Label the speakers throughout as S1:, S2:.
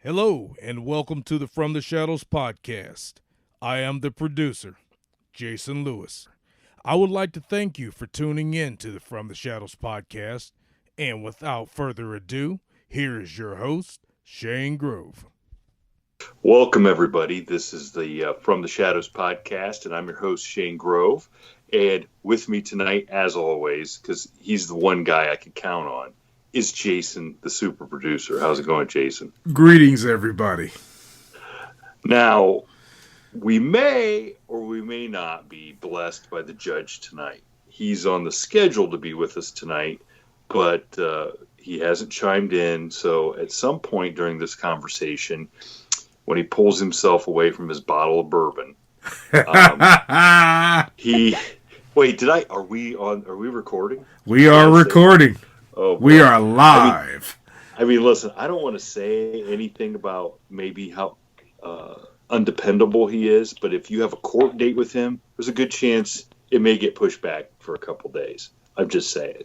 S1: Hello, and welcome to the From the Shadows podcast. I am the producer, Jason Lewis. I would like to thank you for tuning in to the From the Shadows podcast. And without further ado, here is your host, Shane Grove.
S2: Welcome, everybody. This is the From the Shadows podcast, and I'm your host, Shane Grove. And with me tonight, as always, because he's the one guy I can count on, is Jason, the super producer. How's it going, Jason?
S1: Greetings, everybody.
S2: Now, we may or we may not be blessed by the judge tonight. He's on the schedule to be with us tonight, but he hasn't chimed in. So at some point during this conversation, when he pulls himself away from his bottle of bourbon, are we recording?
S1: We are recording.
S2: Oh,
S1: we are live.
S2: I mean, listen, I don't want to say anything about maybe how undependable he is, but if you have a court date with him, there's a good chance it may get pushed back for a couple days. I'm just saying.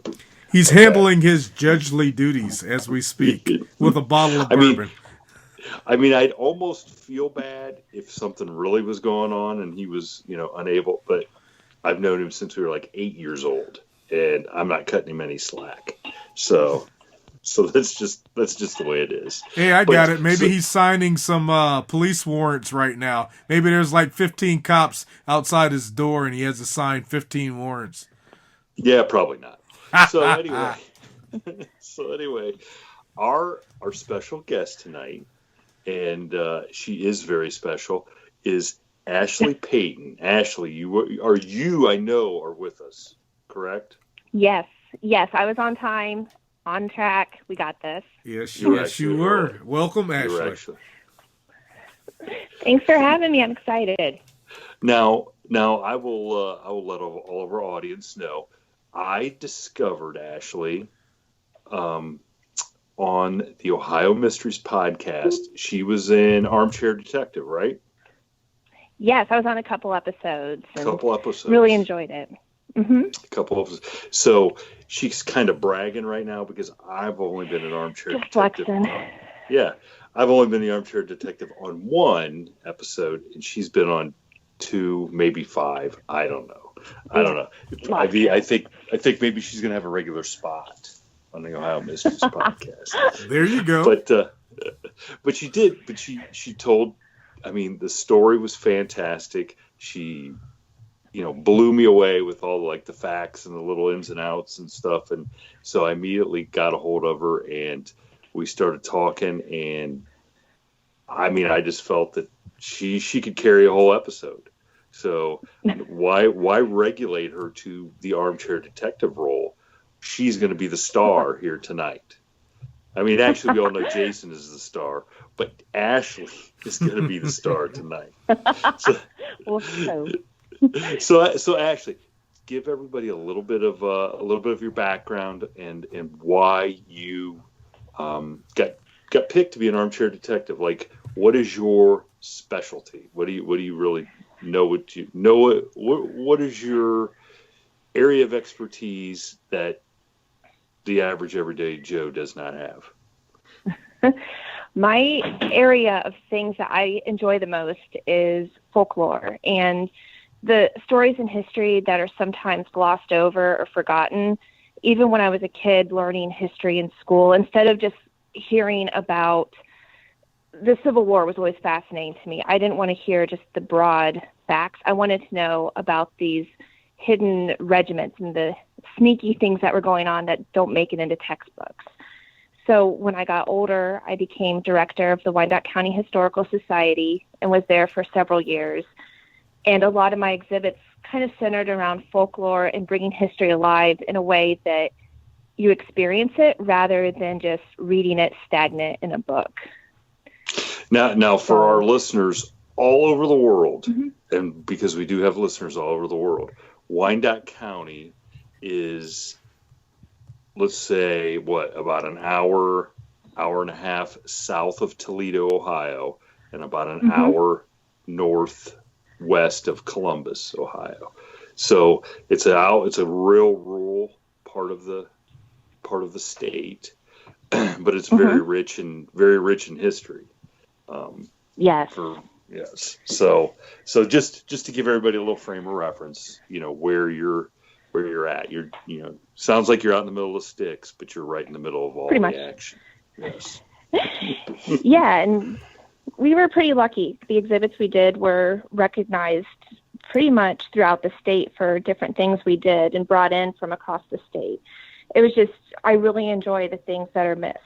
S1: He's handling his judgely duties as we speak with a bottle of bourbon.
S2: I'd almost feel bad if something really was going on and he was, unable, but I've known him since we were like 8 years old, and I'm not cutting him any slack. So that's just the way it is.
S1: Hey, I got it. Maybe he's signing some police warrants right now. Maybe there's like 15 cops outside his door, and he has to sign 15 warrants.
S2: Yeah, probably not. So anyway, our special guest tonight, and she is very special, is Ashlie Payton. Ashlie, I know are with us, correct?
S3: Yes, I was on time, on track. We got this.
S1: Yes, you were. Welcome, Ashlie.
S3: Thanks for having me. I'm excited.
S2: Now I will let all of our audience know. I discovered Ashlie on the Ohio Mysteries podcast. She was in Armchair Detective, right?
S3: Yes, I was on a couple episodes. Really enjoyed it.
S2: Mm-hmm. A couple of so she's kind of bragging right now because I've only been an Armchair Detective. Yeah, I've only been the Armchair Detective on one episode, and she's been on 2, maybe 5. I don't know. I think maybe she's gonna have a regular spot on the Ohio Mysteries podcast.
S1: There you go.
S2: But she did. But she told. I mean, the story was fantastic. She, blew me away with all like the facts and the little ins and outs and stuff. And so I immediately got a hold of her and we started talking. And I mean, I just felt that she could carry a whole episode. So why regulate her to the Armchair Detective role? She's going to be the star here tonight. I mean, actually, we all know Jason is the star, but Ashlie is going to be the star tonight. So Ashlie, give everybody a little bit of your background and why you got picked to be an Armchair Detective. Like, what is your specialty? What do you really know? What is your area of expertise that the average everyday Joe does not have?
S3: My area of things that I enjoy the most is folklore and the stories in history that are sometimes glossed over or forgotten. Even when I was a kid learning history in school, instead of just hearing about the Civil War was always fascinating to me. I didn't want to hear just the broad facts. I wanted to know about these hidden regiments and the sneaky things that were going on that don't make it into textbooks. So when I got older, I became director of the Wyandotcounty Historical Society and was there for several years. And a lot of my exhibits kind of centered around folklore and bringing history alive in a way that you experience it rather than just reading it stagnant in a book.
S2: Now for our listeners all over the world,
S3: mm-hmm.
S2: and because we do have listeners all over the world, Wyandot County is, let's say, about an hour and a half south of Toledo, Ohio, and about an hour northwest of Columbus, Ohio. So it's a real rural part of the state, but it's very rich in history.
S3: Yes.
S2: Yes. So just to give everybody a little frame of reference, where you're at. Sounds like you're out in the middle of sticks, but you're right in the middle of all
S3: Pretty
S2: the
S3: much.
S2: action. Yes.
S3: Yeah, and we were pretty lucky. The exhibits we did were recognized pretty much throughout the state for different things we did and brought in from across the state. It was just, I really enjoy the things that are missed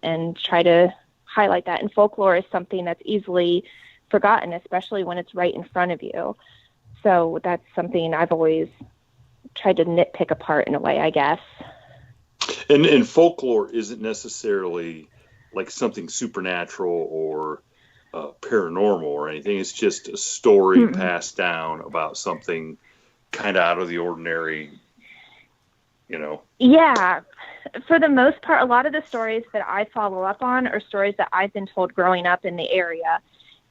S3: and try to highlight that. And folklore is something that's easily forgotten, especially when it's right in front of you. So that's something I've always tried to nitpick apart in a way, I guess.
S2: And folklore isn't necessarily like something supernatural or paranormal or anything. It's just a story passed down about something kind of out of the ordinary,
S3: Yeah. For the most part, a lot of the stories that I follow up on are stories that I've been told growing up in the area.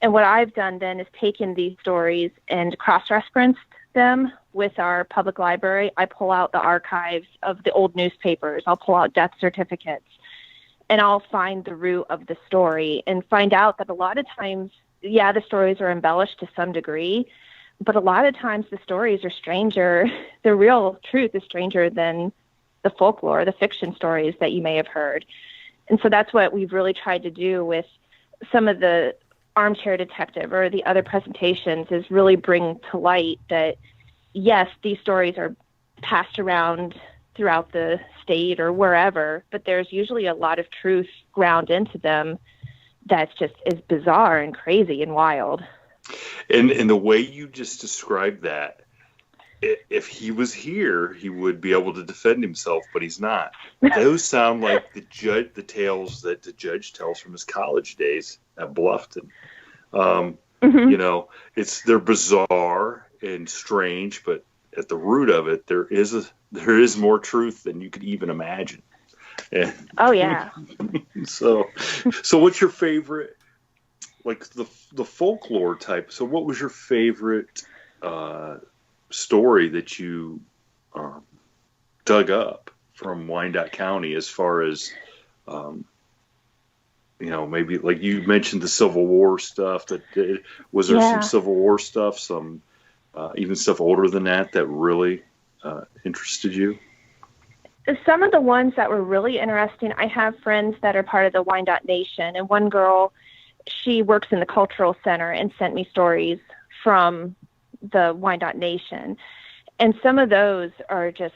S3: And what I've done then is taken these stories and cross-referenced them with our public library. I pull out the archives of the old newspapers. I'll pull out death certificates. And I'll find the root of the story and find out that a lot of times, yeah, the stories are embellished to some degree, but a lot of times the stories are stranger. The real truth is stranger than the folklore, the fiction stories that you may have heard. And so that's what we've really tried to do with some of the Armchair Detective or the other presentations, is really bring to light that, yes, these stories are passed around throughout the state or wherever, but there's usually a lot of truth ground into them that's just is bizarre and crazy and wild.
S2: And the way you just described that, if he was here, he would be able to defend himself, but he's not. Those sound like the tales that the judge tells from his college days at Bluffton. They're bizarre and strange, but at the root of it, there is more truth than you could even imagine. And
S3: oh yeah.
S2: So what's your favorite, like the folklore type? So what was your favorite story that you dug up from Wyandot County, as far as maybe like you mentioned the Civil War stuff, was there some Civil War stuff, some even stuff older than that really interested you?
S3: Some of the ones that were really interesting, I have friends that are part of the Wyandot Nation, and one girl, she works in the cultural center and sent me stories from the Wyandot Nation. And some of those are just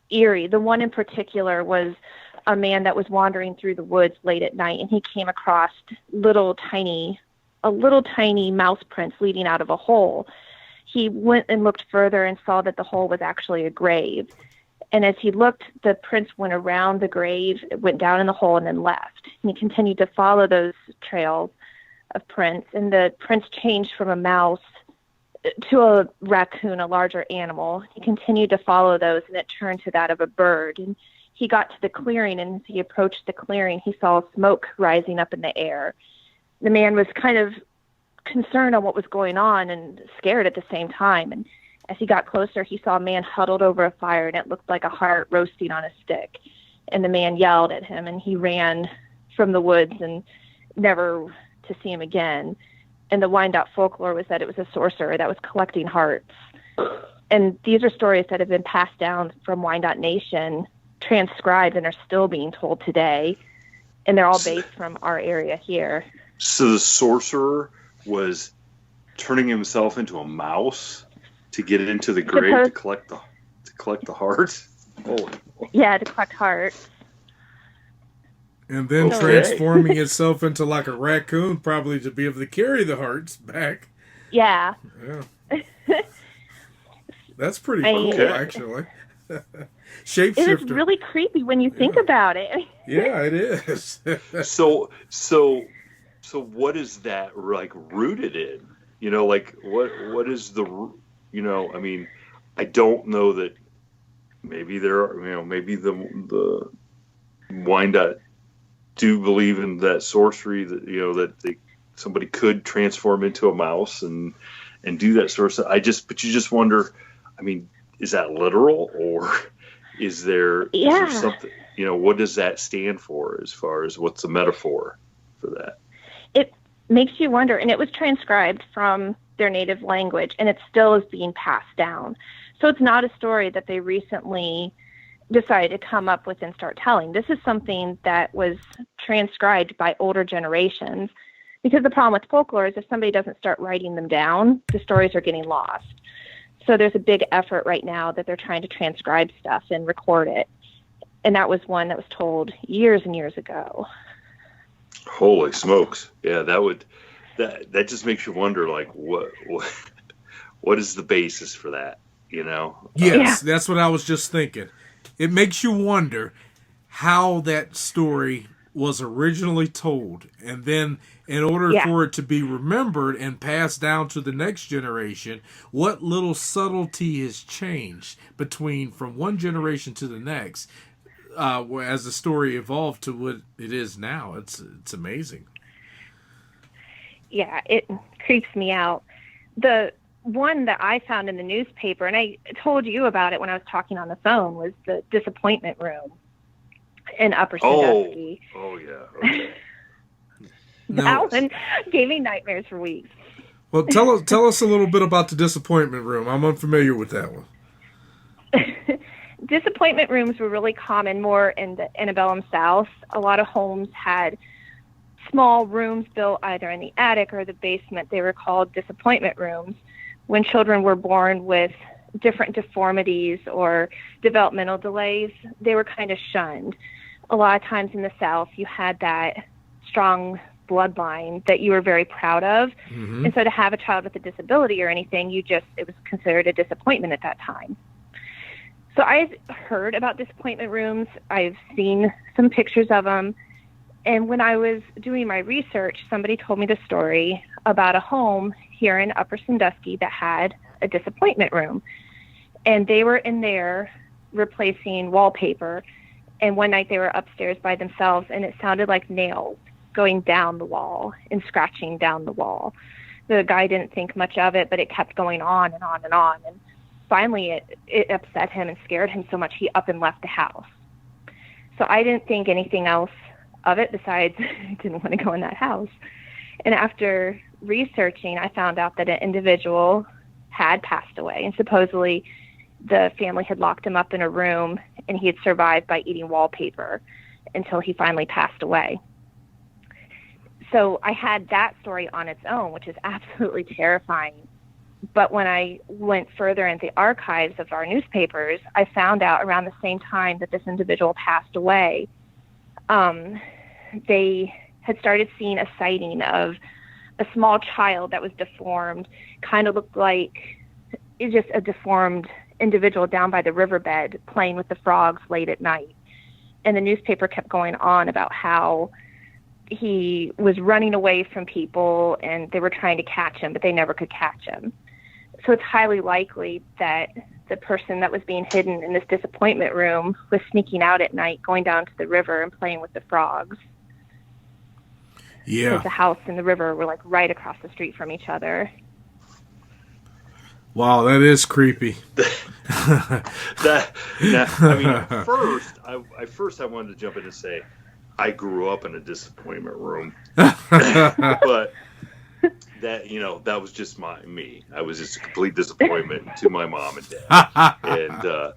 S3: eerie. The one in particular was a man that was wandering through the woods late at night, and he came across little tiny mouse prints leading out of a hole. He went and looked further and saw that the hole was actually a grave. And as he looked, the prints went around the grave, went down in the hole, and then left. And he continued to follow those trails of prints, and the prints changed from a mouse to a raccoon, a larger animal. He continued to follow those, and it turned to that of a bird. And he got to the clearing, and as he approached the clearing, he saw smoke rising up in the air. The man was kind of concerned on what was going on and scared at the same time. And as he got closer, he saw a man huddled over a fire, and it looked like a heart roasting on a stick. And the man yelled at him, and he ran from the woods and never to see him again. And the Wyandot folklore was that it was a sorcerer that was collecting hearts. And these are stories that have been passed down from Wyandot Nation, transcribed, and are still being told today. And they're all based from our area here.
S2: So the sorcerer was turning himself into a mouse to get into the grave to collect the heart.
S3: Yeah, to collect hearts.
S1: And then transforming itself into like a raccoon, probably to be able to carry the hearts back.
S3: Yeah.
S1: That's pretty cool, actually. Shapeshifter.
S3: It is really creepy when you think about it.
S1: Yeah, it is.
S2: So what is that like rooted in? Like what is the, I mean, I don't know that maybe there are, maybe the Wyandot do believe in that sorcery that, that somebody could transform into a mouse and do that sort of stuff. But you just wonder, I mean, is that literal, or is there something, what does that stand for as far as what's the metaphor for that?
S3: makes you wonder. And it was transcribed from their native language, and it still is being passed down. So it's not a story that they recently decided to come up with and start telling. This is something that was transcribed by older generations, because the problem with folklore is if somebody doesn't start writing them down, the stories are getting lost. So there's a big effort right now that they're trying to transcribe stuff and record it. And that was one that was told years and years ago.
S2: Holy smokes. Yeah, that just makes you wonder, like, what is the basis for that, you know?
S1: Yes, that's what I was just thinking. It makes you wonder how that story was originally told, and then in order for it to be remembered and passed down to the next generation, what little subtlety has changed from one generation to the next, as the story evolved to what it is now. It's amazing.
S3: Yeah, it creeps me out. The one that I found in the newspaper, and I told you about it when I was talking on the phone, was the disappointment room in Upper Sandusky.
S2: Oh yeah. Okay.
S3: That one gave me nightmares for weeks.
S1: Well, tell us a little bit about the disappointment room. I'm unfamiliar with that one.
S3: Disappointment rooms were really common more in the antebellum South. A lot of homes had small rooms built either in the attic or the basement. They were called disappointment rooms. When children were born with different deformities or developmental delays, they were kind of shunned. A lot of times in the South, you had that strong bloodline that you were very proud of. Mm-hmm. And so to have a child with a disability or anything, it was considered a disappointment at that time. So I've heard about disappointment rooms. I've seen some pictures of them. And when I was doing my research, somebody told me the story about a home here in Upper Sandusky that had a disappointment room. And they were in there replacing wallpaper. And one night they were upstairs by themselves, and it sounded like nails going down the wall and scratching down the wall. The guy didn't think much of it, but it kept going on and on and on. And finally, it upset him and scared him so much he up and left the house. So I didn't think anything else of it besides I didn't want to go in that house. And after researching, I found out that an individual had passed away, and supposedly the family had locked him up in a room, and he had survived by eating wallpaper until he finally passed away. So I had that story on its own, which is absolutely terrifying. But when I went further into the archives of our newspapers, I found out around the same time that this individual passed away, they had started seeing a sighting of a small child that was deformed, kind of looked like just a deformed individual down by the riverbed playing with the frogs late at night. And the newspaper kept going on about how he was running away from people and they were trying to catch him, but they never could catch him. So it's highly likely that the person that was being hidden in this disappointment room was sneaking out at night, going down to the river and playing with the frogs.
S1: Yeah.
S3: Because the house and the river were like right across the street from each other.
S1: Wow, that is creepy.
S2: First I wanted to jump in and say, I grew up in a disappointment room, but that was just me. I was just a complete disappointment to my mom and dad, and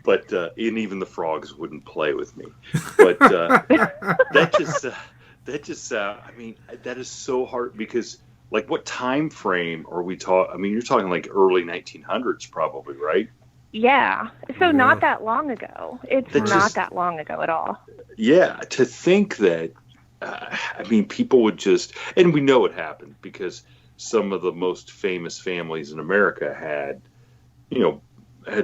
S2: and even the frogs wouldn't play with me. But that is so hard because, like, what time frame are we talking? I mean, you're talking like early 1900s, probably, right?
S3: Yeah. So not that long ago. It's not that long ago at all.
S2: Yeah. To think that, people would just, and we know it happened because some of the most famous families in America had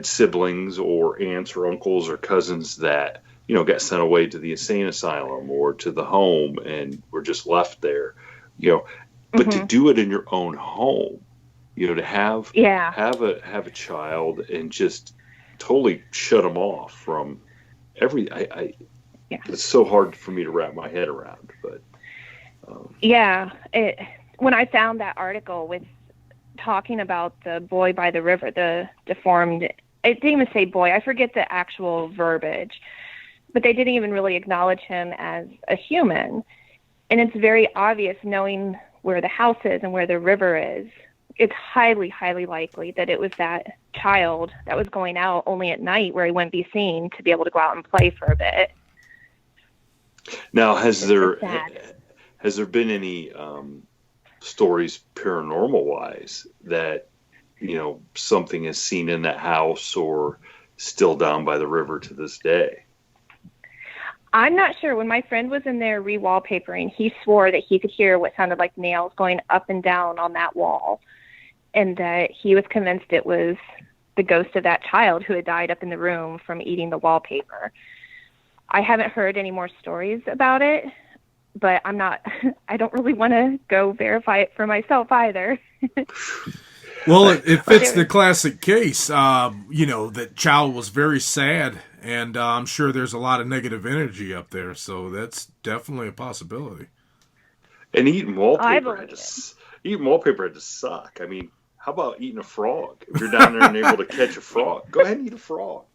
S2: siblings or aunts or uncles or cousins that, got sent away to the insane asylum or to the home and were just left there, but to do it in your own home, to have a child and just totally shut them off from it's so hard for me to wrap my head around, but
S3: when I found that article with talking about the boy by the river, the deformed, it didn't even say boy, I forget the actual verbiage, but they didn't even really acknowledge him as a human. And it's very obvious, knowing where the house is and where the river is. It's highly, highly likely that it was that child that was going out only at night where he wouldn't be seen to be able to go out and play for a bit.
S2: Now, has there been any stories paranormal wise that, something is seen in that house or still down by the river to this day?
S3: I'm not sure. When my friend was in there re-wallpapering, he swore that he could hear what sounded like nails going up and down on that wall, and that he was convinced it was the ghost of that child who had died up in the room from eating the wallpaper. I haven't heard any more stories about it, but I don't really want to go verify it for myself either.
S1: Well, it fits the classic case. That child was very sad, and I'm sure there's a lot of negative energy up there, so that's definitely a possibility.
S2: And eating wallpaper had to suck. I mean, how about eating a frog? If you're down there and able to catch a frog, go ahead and eat a frog.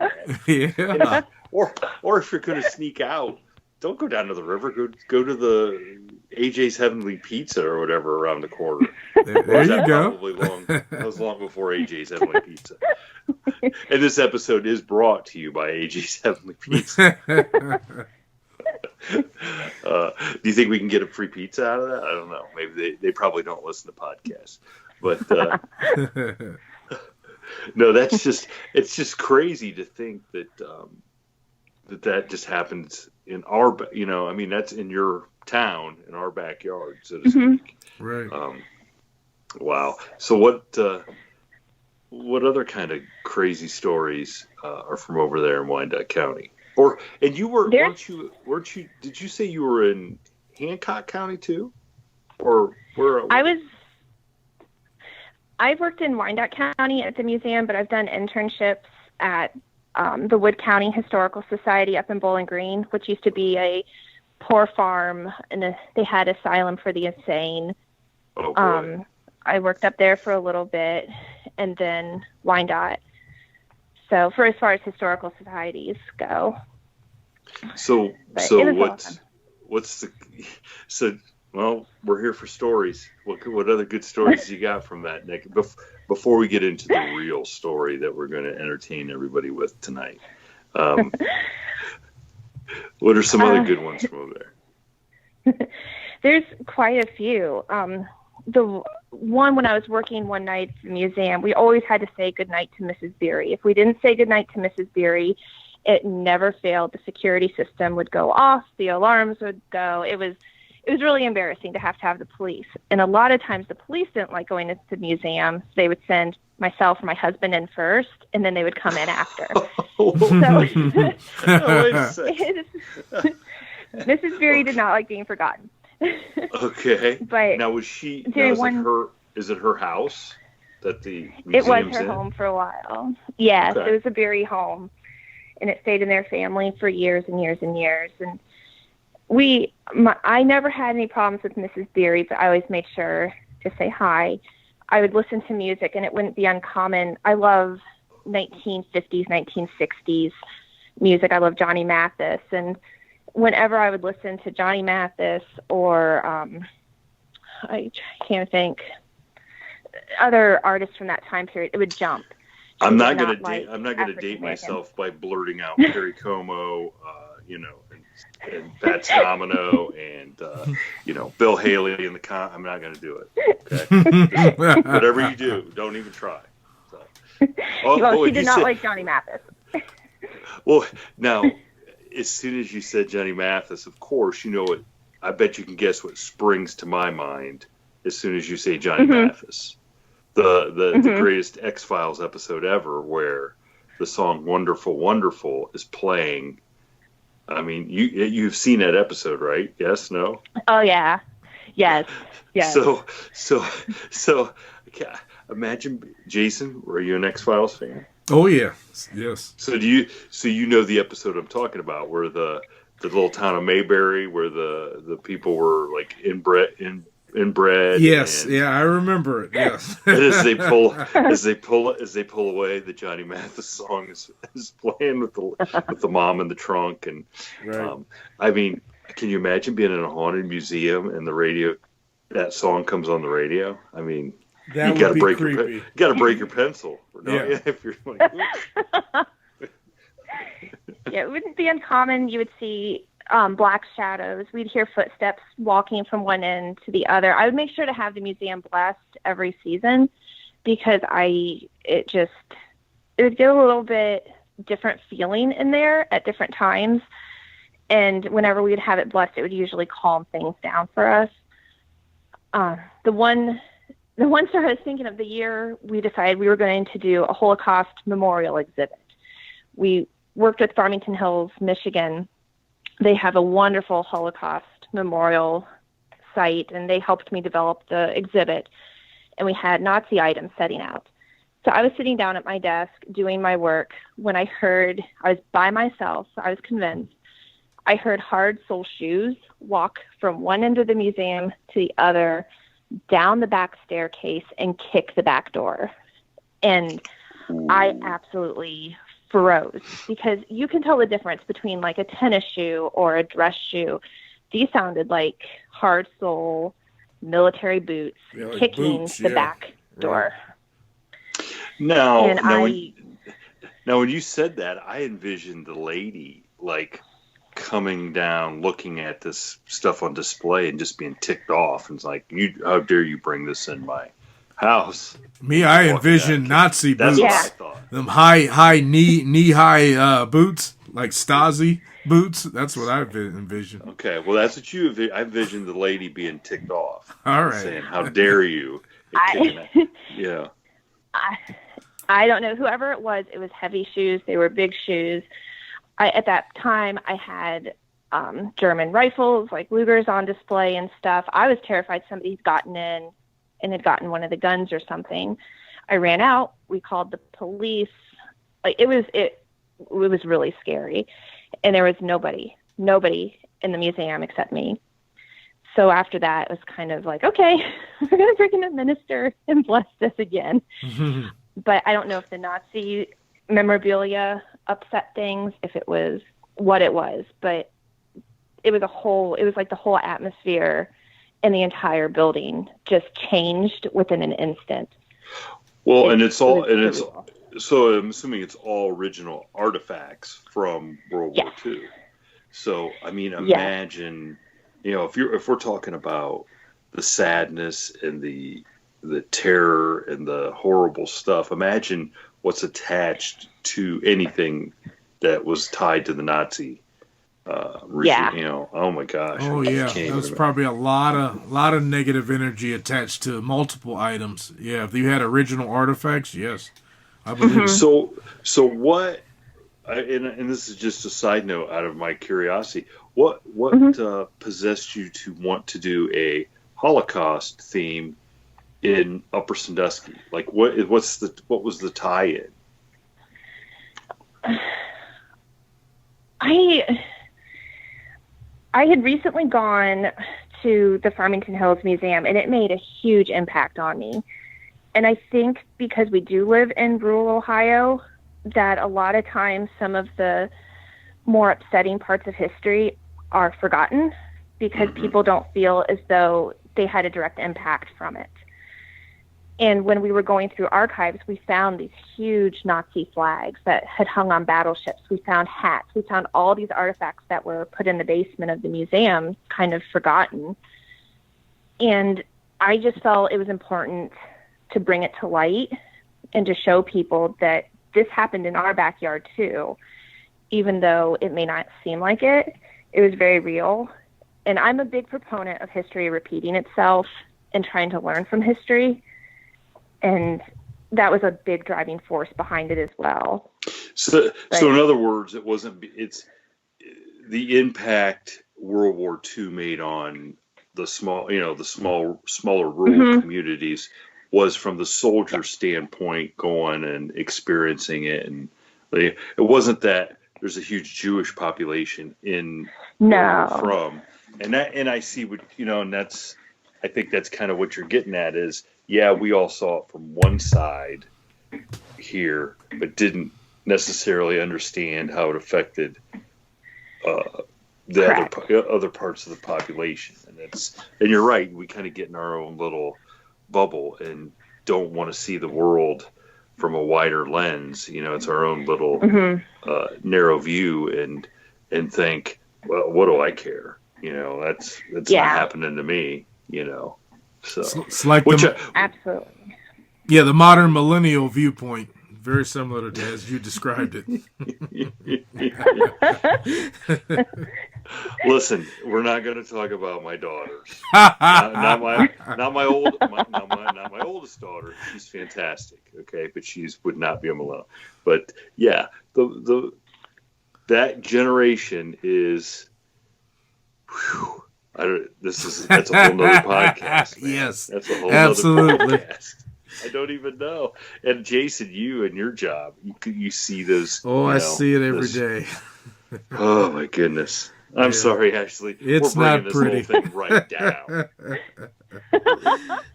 S1: Yeah.
S2: Or if you're going to sneak out, don't go down to the river. Go to the AJ's Heavenly Pizza or whatever around the corner.
S1: There you go.
S2: That was long before AJ's Heavenly Pizza. And this episode is brought to you by AJ's Heavenly Pizza. Do you think we can get a free pizza out of that? I don't know. Maybe they probably don't listen to podcasts. But no, it's just crazy to think that that just happens in our, that's in your town, in our backyard, so to speak.
S1: Right.
S2: Wow. So what other kind of crazy stories are from over there in Wyandot County? And you were, weren't you, did you say you were in Hancock County too? Or where?
S3: I've worked in Wyandot County at the museum, but I've done internships at the Woodcounty Historical Society up in Bowling Green, which used to be a poor farm, and they had asylum for the insane.
S2: Oh, boy.
S3: I worked up there for a little bit, and then Wyandot. So for as far as historical societies go.
S2: So we're here for stories. What other good stories you got from that, Nick? Before we get into the real story that we're going to entertain everybody with tonight, what are some other good ones from over there?
S3: There's quite a few. The one, when I was working one night at the museum, we always had to say goodnight to Mrs. Beery. If we didn't say goodnight to Mrs. Beery, it never failed. The security system would go off, the alarms would go. It was really embarrassing to have the police. And a lot of times the police didn't like going into the museum. So they would send myself or my husband in first, and then they would come in after. Mrs. Beery did not like being forgotten.
S2: Okay.
S3: But
S2: now, is it her house that the museum's
S3: It was her
S2: in?
S3: home for a while. Yes,
S2: Okay.
S3: It was a Beery home, and it stayed in their family for years and years and years. And I never had any problems with Mrs. Beery, but I always made sure to say hi. I would listen to music, and it wouldn't be uncommon. I love 1950s, 1960s music. I love Johnny Mathis, and whenever I would listen to Johnny Mathis or I can't think other artists from that time period, it would jump.
S2: I'm not going to date myself by blurting out Perry Como, and Fats Domino, and Bill Haley in the I'm not going to do it. Okay? Whatever you do, don't even try. So.
S3: She did not like Johnny Mathis.
S2: Well, now, as soon as you said Johnny Mathis, of course, what, I bet you can guess what springs to my mind as soon as you say Johnny Mathis. The greatest X-Files episode ever, where the song Wonderful, Wonderful is playing. I mean, you've seen that episode, right? Yes, no?
S3: Oh, yeah. Yes.
S2: So imagine, Jason, were you an X-Files fan?
S1: Oh, yeah. Yes.
S2: So you know the episode I'm talking about, where the little town of Mayberry, where the people were like inbred.
S1: Yes, I remember it. Yes.
S2: And as they pull away, the Johnny Mathis song is playing with the mom in the trunk, and
S1: right.
S2: I mean, Can you imagine being in a haunted museum and the radio, that song comes on the radio? I mean,
S1: That
S2: you got to
S1: would be
S2: break
S1: creepy.
S2: you got to break your pencil, don't you? If you're like,
S3: Yeah, it wouldn't be uncommon. You would see black shadows. We'd hear footsteps walking from one end to the other. I would make sure to have the museum blessed every season because it would get a little bit different feeling in there at different times. And whenever we would have it blessed, it would usually calm things down for us. The one story I was thinking of, the year we decided we were going to do a Holocaust memorial exhibit. We worked with Farmington Hills, Michigan. They have a wonderful Holocaust memorial site, and they helped me develop the exhibit. And we had Nazi items setting out. So I was sitting down at my desk doing my work when I was by myself, so I was convinced. I heard hard sole shoes walk from one end of the museum to the other, down the back staircase, and kick the back door. And I absolutely froze because you can tell the difference between like a tennis shoe or a dress shoe. These sounded like hard sole military boots
S1: like
S3: kicking
S1: boots,
S3: the back door.
S2: Now,
S3: And
S2: now, when you said that, I envisioned the lady like coming down, looking at this stuff on display, and just being ticked off, and it's like, how dare you bring this in my house?
S1: Me, I envision Nazi boots.
S2: That's what I thought.
S1: Them high knee high boots, like Stasi boots. That's what I envision.
S2: Okay, well, that's what you envision. I envisioned the lady being ticked off.
S1: All right,
S2: saying, "How dare you?" Yeah.
S3: I don't know. Whoever it was heavy shoes. They were big shoes. At that time, I had German rifles, like Lugers, on display and stuff. I was terrified somebody had gotten in and had gotten one of the guns or something. I ran out. We called the police. Like it was really scary, and there was nobody in the museum except me. So after that, it was kind of like, okay, we're gonna bring in a minister and bless this again. But I don't know if the Nazi memorabilia upset things, if it was what it was, but it was like the whole atmosphere in the entire building just changed within an instant.
S2: Well, so I'm assuming it's all original artifacts from World War II. So, I mean, imagine, if we're talking about the sadness and the terror and the horrible stuff, imagine what's attached to anything that was tied to the Nazi regime. Oh my gosh.
S1: Oh yeah, there's probably a lot of negative energy attached to multiple items. Yeah, if you had original artifacts, yes, I believe.
S2: So what? And this is just a side note out of my curiosity. What possessed you to want to do a Holocaust theme in Upper Sandusky? Like what was the tie-in?
S3: I had recently gone to the Farmington Hills Museum, and it made a huge impact on me. And I think because we do live in rural Ohio, that a lot of times some of the more upsetting parts of history are forgotten because people don't feel as though they had a direct impact from it. And when we were going through archives, we found these huge Nazi flags that had hung on battleships. We found hats. We found all these artifacts that were put in the basement of the museum, kind of forgotten. And I just felt it was important to bring it to light and to show people that this happened in our backyard too. Even though it may not seem like it, it was very real. And I'm a big proponent of history repeating itself and trying to learn from history. And that was a big driving force behind it as well.
S2: So in other words, it's the impact World War II made on the smaller rural communities was from the soldier standpoint, going and experiencing it. And it wasn't that there's a huge Jewish population in where we're from. And I see what, and I think that's kind of what you're getting at is, yeah, we all saw it from one side here, but didn't necessarily understand how it affected the other parts of the population. And you're right, we kind of get in our own little bubble and don't want to see the world from a wider lens. It's our own little narrow view and think, well, what do I care? That's not happening to me. So
S1: it's like
S3: absolutely.
S1: Yeah, the modern millennial viewpoint, very similar to as you described it.
S2: Listen, we're not going to talk about my daughters. not my oldest daughter. She's fantastic. Okay, but she would not be a millennial. But yeah, that generation is. Whew, that's a whole nother podcast. Man.
S1: Yes,
S2: that's a whole
S1: absolutely.
S2: Nother podcast. I don't even know. And Jason, you and your job, you see those.
S1: I see it every day.
S2: Oh my goodness! I'm sorry, Ashlie.
S1: It's
S2: We're
S1: not
S2: bringing
S1: pretty.
S2: This whole thing right down.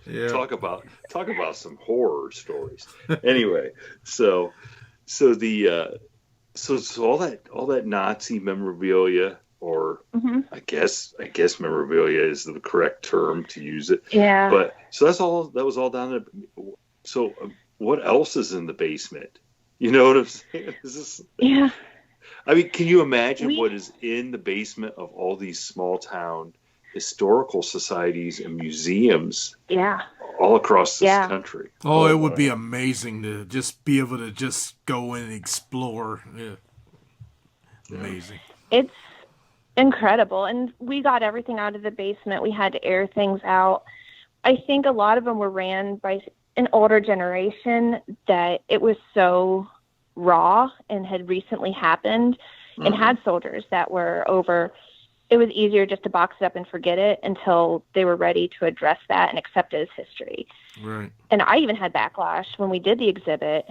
S1: Yeah.
S2: Talk about some horror stories. Anyway, so all that Nazi memorabilia. Or I guess memorabilia is the correct term to use it.
S3: Yeah.
S2: But so that was all down there. So what else is in the basement? You know what I'm saying?
S3: Yeah.
S2: I mean, can you imagine what is in the basement of all these small town historical societies and museums?
S3: Yeah.
S2: All across this country.
S1: Oh, it would be amazing to just be able to just go and explore. Yeah. Amazing.
S3: It's incredible. And we got everything out of the basement. We had to air things out. I think a lot of them were ran by an older generation that it was so raw and had recently happened and had soldiers that were over. It was easier just to box it up and forget it until they were ready to address that and accept it as history.
S1: Right.
S3: And I even had backlash when we did the exhibit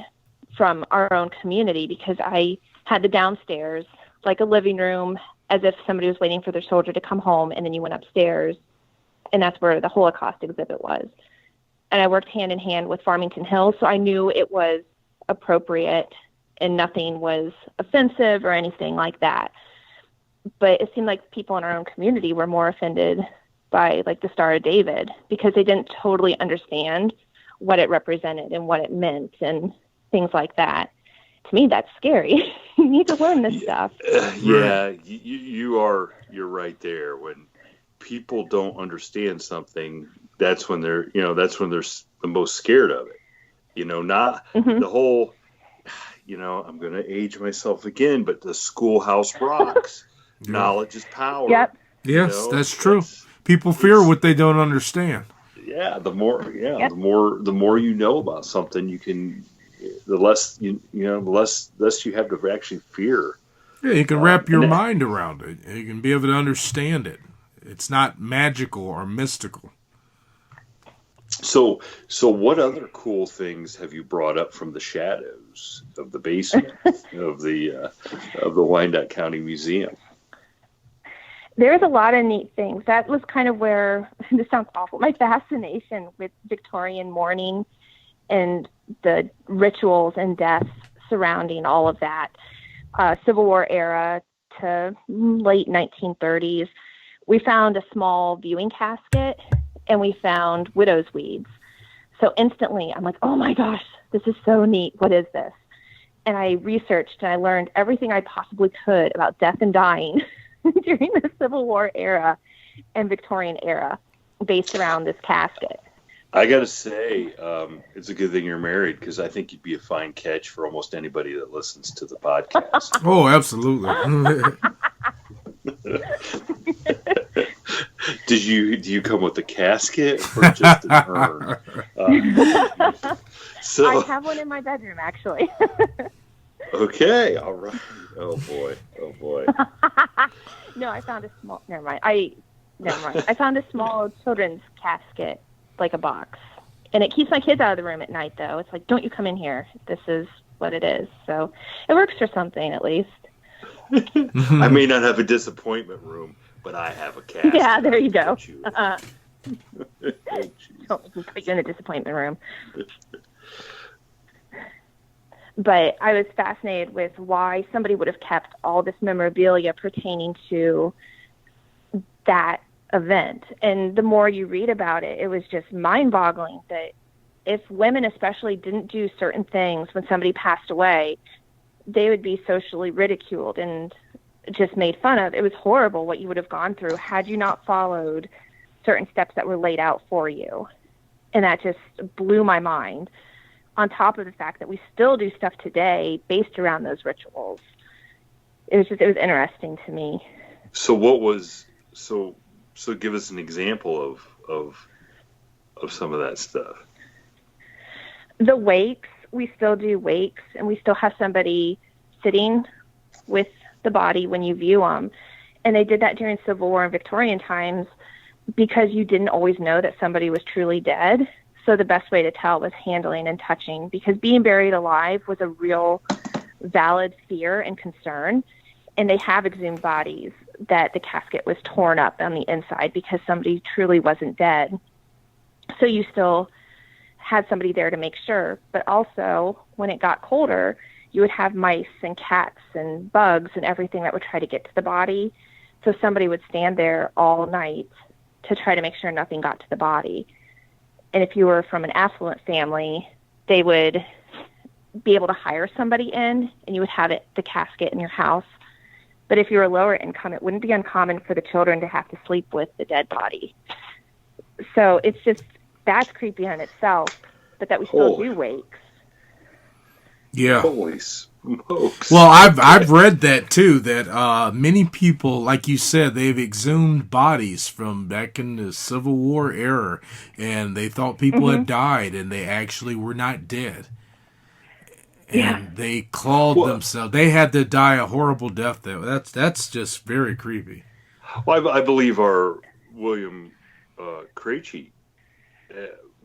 S3: from our own community because I had the downstairs like a living room as if somebody was waiting for their soldier to come home, and then you went upstairs, and that's where the Holocaust exhibit was. And I worked hand in hand with Farmington Hills, so I knew it was appropriate and nothing was offensive or anything like that. But it seemed like people in our own community were more offended by like the Star of David because they didn't totally understand what it represented and what it meant and things like that. To me, that's scary. You need to learn this stuff.
S2: Yeah, you're right there. When people don't understand something, that's when they're the most scared of it. Not the whole, I'm going to age myself again, but the schoolhouse rocks. Knowledge is power.
S3: Yep.
S1: Yes, that's true. People fear what they don't understand.
S2: Yeah, the more you know about something, you can. The less the less you have to actually fear.
S1: Yeah, you can wrap your mind around it. You can be able to understand it. It's not magical or mystical.
S2: So what other cool things have you brought up from the shadows of the basement of the Wyandotcounty Museum?
S3: There's a lot of neat things. That was kind of where, this sounds awful, my fascination with Victorian mourning and the rituals and deaths surrounding all of that. Civil War era to late 1930s. We found a small viewing casket and we found widow's weeds. So instantly I'm like, oh my gosh, this is so neat. What is this? And I researched and I learned everything I possibly could about death and dying during the Civil War era and Victorian era based around this casket.
S2: I got to say, it's a good thing you're married because I think you'd be a fine catch for almost anybody that listens to the podcast.
S1: Oh, absolutely.
S2: Do you come with a casket or just an urn?
S3: I have one in my bedroom, actually.
S2: Okay, all right. Oh boy.
S3: No, I found a small. Never mind. I found a small children's casket, like a box, and it keeps my kids out of the room at night. Though it's like, don't you come in here. This is what it is. So it works for something at least.
S2: I may not have a disappointment room, but I have a casket.
S3: Yeah, there you go. Don't put you in a disappointment room. But I was fascinated with why somebody would have kept all this memorabilia pertaining to that event. And the more you read about it, it was just mind-boggling that if women especially didn't do certain things when somebody passed away, they would be socially ridiculed and just made fun of. It was horrible what you would have gone through had you not followed certain steps that were laid out for you. And that just blew my mind, on top of the fact that we still do stuff today based around those rituals. It was interesting to me.
S2: So what was, so give us an example of some of that stuff.
S3: The wakes, we still do wakes, and we still have somebody sitting with the body when you view them. And they did that during Civil War and Victorian times because you didn't always know that somebody was truly dead. So the best way to tell was handling and touching, because being buried alive was a real valid fear and concern. And they have exhumed bodies that the casket was torn up on the inside because somebody truly wasn't dead. So you still had somebody there to make sure. But also, when it got colder, you would have mice and cats and bugs and everything that would try to get to the body. So somebody would stand there all night to try to make sure nothing got to the body. And if you were from an affluent family, they would be able to hire somebody in, and you would have the casket in your house. But if you were lower income, it wouldn't be uncommon for the children to have to sleep with the dead body. So it's just, that's creepy in itself, but that we still do wakes.
S1: Yeah.
S2: Holy smokes.
S1: Well, I've read that too, that many people, like you said, they've exhumed bodies from back in the Civil War era, and they thought people had died, and they actually were not dead. And they clawed themselves. They had to die a horrible death. That's just very creepy.
S2: Well, I believe our William Krejci,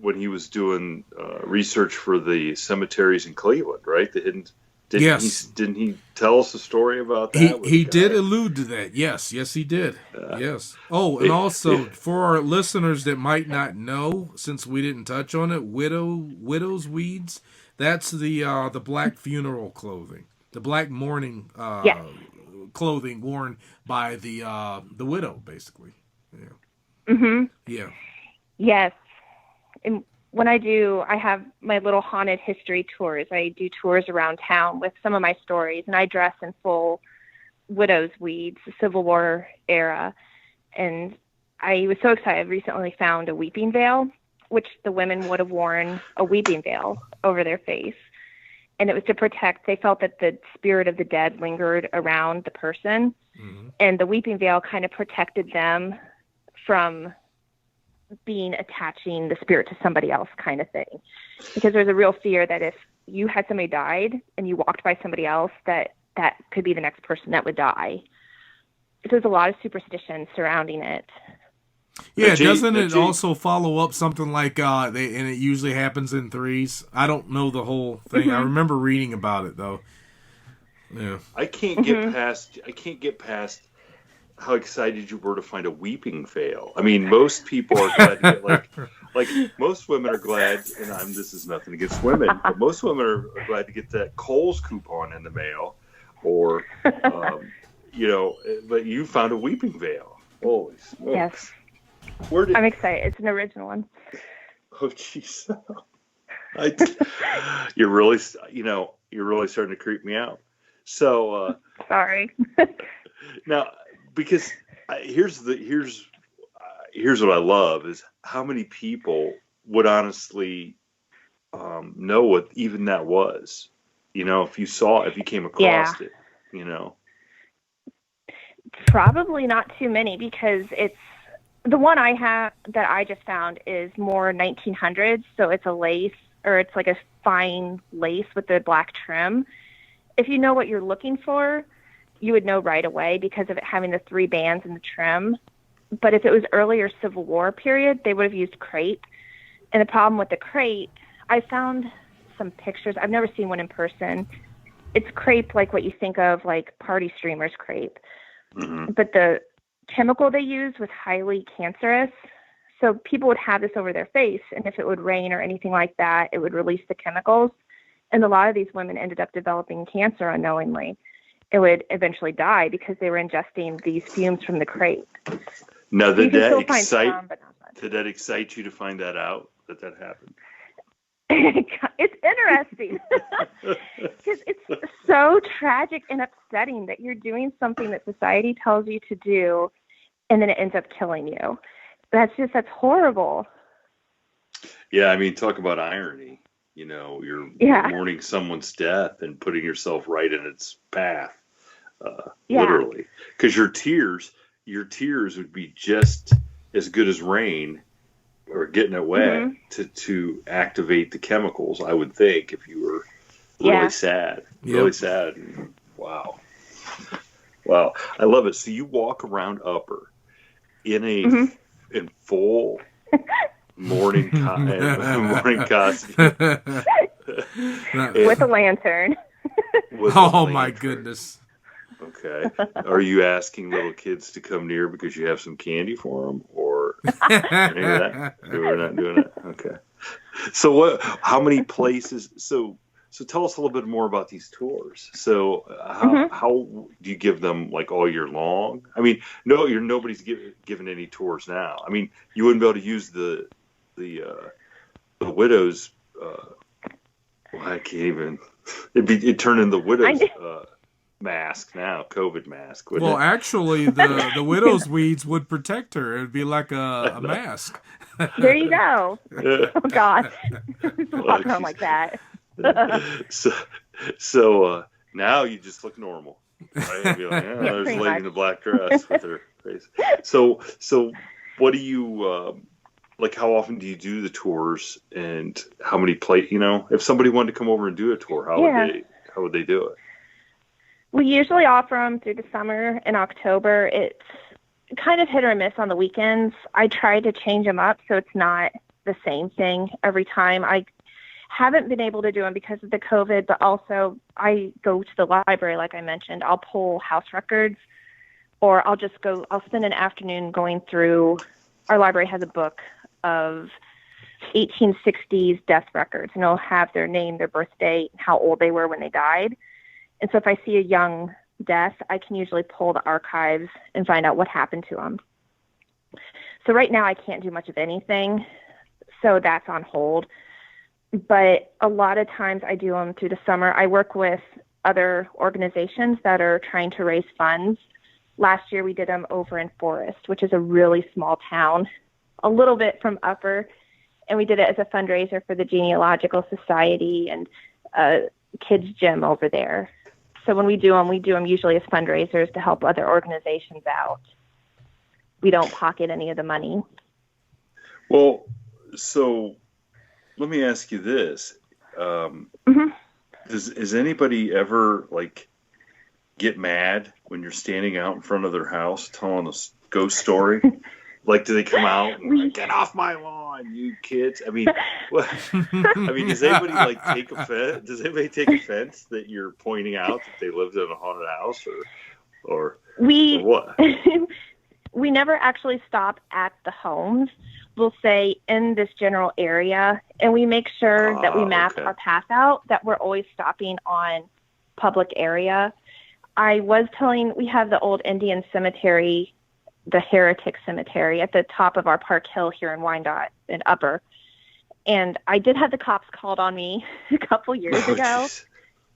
S2: when he was doing research for the cemeteries in Cleveland, right? Didn't he tell us a story about that?
S1: He did allude to that. Yes, he did. Yes. Oh, and also for our listeners that might not know, since we didn't touch on it, widow's weeds. That's the black funeral clothing, the black mourning clothing worn by the widow, basically. Yeah.
S3: Mm-hmm.
S1: Yeah.
S3: Yes. And when I have my little haunted history tours. I do tours around town with some of my stories, and I dress in full widow's weeds, the Civil War era. And I was so excited. I recently found a weeping veil, which the women would have worn a weeping veil over their face. And it was to protect, they felt that the spirit of the dead lingered around the person. Mm-hmm. And the weeping veil kind of protected them from attaching the spirit to somebody else, kind of thing. Because there's a real fear that if you had somebody died and you walked by somebody else, that could be the next person that would die. So there's a lot of superstition surrounding it.
S1: Yeah, doesn't it also follow up something like and it usually happens in threes? I don't know the whole thing. Mm-hmm. I remember reading about it though. Yeah.
S2: I can't get past how excited you were to find a weeping veil. I mean, most people are glad to get like most women are glad, and this is nothing against women, but most women are glad to get that Kohl's coupon in the mail, or but you found a weeping veil. Holy smokes.
S3: Yes. I'm excited. It's an original one.
S2: Oh, jeez. You're really starting to creep me out. So
S3: sorry.
S2: Now, because here's what I love is how many people would honestly know what even that was. If you came across it.
S3: Probably not too many, because it's the one I have that I just found is more 1900s. So it's a lace, or it's like a fine lace with the black trim. If you know what you're looking for, you would know right away because of it having the 3 bands in the trim. But if it was earlier Civil War period, they would have used crepe. And the problem with the crepe, I found some pictures. I've never seen one in person. It's crepe like what you think of like party streamers crepe. Mm-hmm. But the chemical they used was highly cancerous. So people would have this over their face, and if it would rain or anything like that, it would release the chemicals, And a lot of these women ended up developing cancer unknowingly. It would eventually die because they were ingesting these fumes from the crate.
S2: Now,
S3: You
S2: did
S3: can
S2: that
S3: still find
S2: excite?
S3: some, but not much.
S2: Did that excite you to find that out that happened?
S3: It's interesting because it's so tragic and upsetting that you're doing something that society tells you to do, and then it ends up killing you. That's horrible.
S2: Yeah, I mean, talk about irony. You know, you're mourning someone's death and putting yourself right in its path, literally. Because your tears would be just as good as rain or getting it wet to activate the chemicals, I would think, if you were really sad. Really sad. Wow. I love it. So you walk around Upper in in full morning costume.
S3: With a lantern.
S1: My goodness.
S2: Okay. Are you asking little kids to come near because you have some candy for them, or any of that? We're not doing it. Okay. So how many places? So tell us a little bit more about these tours. So how do you give them like all year long? I mean, nobody's giving any tours now. I mean, you wouldn't be able to use the widows. I can't even. It'd turn into the widows. Mask now, COVID mask.
S1: Well, actually, the widow's weeds would protect her. It'd be like a mask.
S3: There you go. Oh God, walk around like that.
S2: So now you just look normal, right? You'd be like, there's a lady in a black dress with her face. So what do you like? How often do you do the tours, and how many if somebody wanted to come over and do a tour, how would they do it?
S3: We usually offer them through the summer in October. It's kind of hit or miss on the weekends. I try to change them up so it's not the same thing every time. I haven't been able to do them because of the COVID, but also I go to the library, like I mentioned. I'll pull house records, or I'll spend an afternoon going through, our library has a book of 1860s death records, and it'll have their name, their birth date, how old they were when they died. And so if I see a young death, I can usually pull the archives and find out what happened to them. So right now I can't do much of anything, so that's on hold. But a lot of times I do them through the summer. I work with other organizations that are trying to raise funds. Last year we did them over in Forest, which is a really small town, a little bit from Upper. And we did it as a fundraiser for the Genealogical Society and kids' gym over there. So when we do them usually as fundraisers to help other organizations out. We don't pocket any of the money.
S2: Well, so let me ask you this. Does anybody ever get mad when you're standing out in front of their house telling a ghost story? Do they come out and get off my lawn, you kids? I mean, does anybody take offense? Does anybody take offense that you're pointing out that they lived in a haunted house, or what?
S3: We never actually stop at the homes. We'll say in this general area, and we make sure that we map our path out, that we're always stopping on public area. I was telling, we have the old Indian cemetery, the Heretic Cemetery at the top of our Park Hill here in Wyandot in Upper. And I did have the cops called on me a couple years ago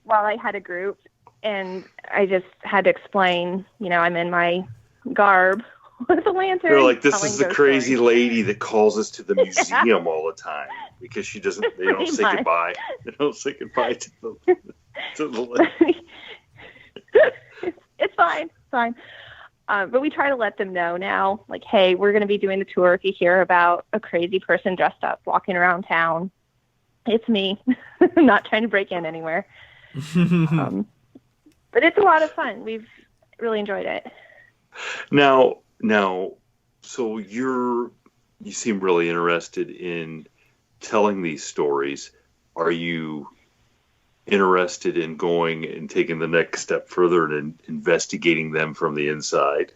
S3: while I had a group. And I just had to explain, I'm in my garb with a lantern.
S2: They're like, this is the crazy lady that calls us to the museum all the time because they don't say goodbye. They don't say goodbye to the lady.
S3: It's fine. But we try to let them know now, hey, we're going to be doing the tour. If you hear about a crazy person dressed up walking around town, it's me. I'm not trying to break in anywhere. But it's a lot of fun. We've really enjoyed it.
S2: Now, so you seem really interested in telling these stories. Are you interested in going and taking the next step further and investigating them from the inside?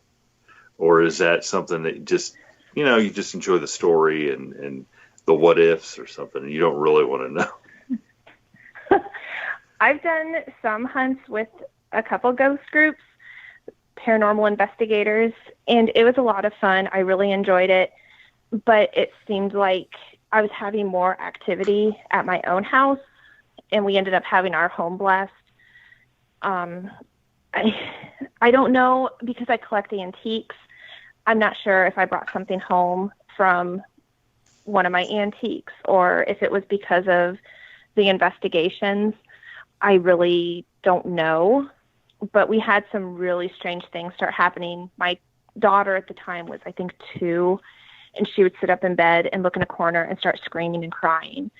S2: Or is that something that you just enjoy the story and the what ifs or something, and you don't really want to know?
S3: I've done some hunts with a couple ghost groups, paranormal investigators, and it was a lot of fun. I really enjoyed it, but it seemed like I was having more activity at my own house, and we ended up having our home blast. I don't know, because I collect antiques. I'm not sure if I brought something home from one of my antiques or if it was because of the investigations. I really don't know, but we had some really strange things start happening. My daughter at the time was, I think, 2, and she would sit up in bed and look in a corner and start screaming and crying.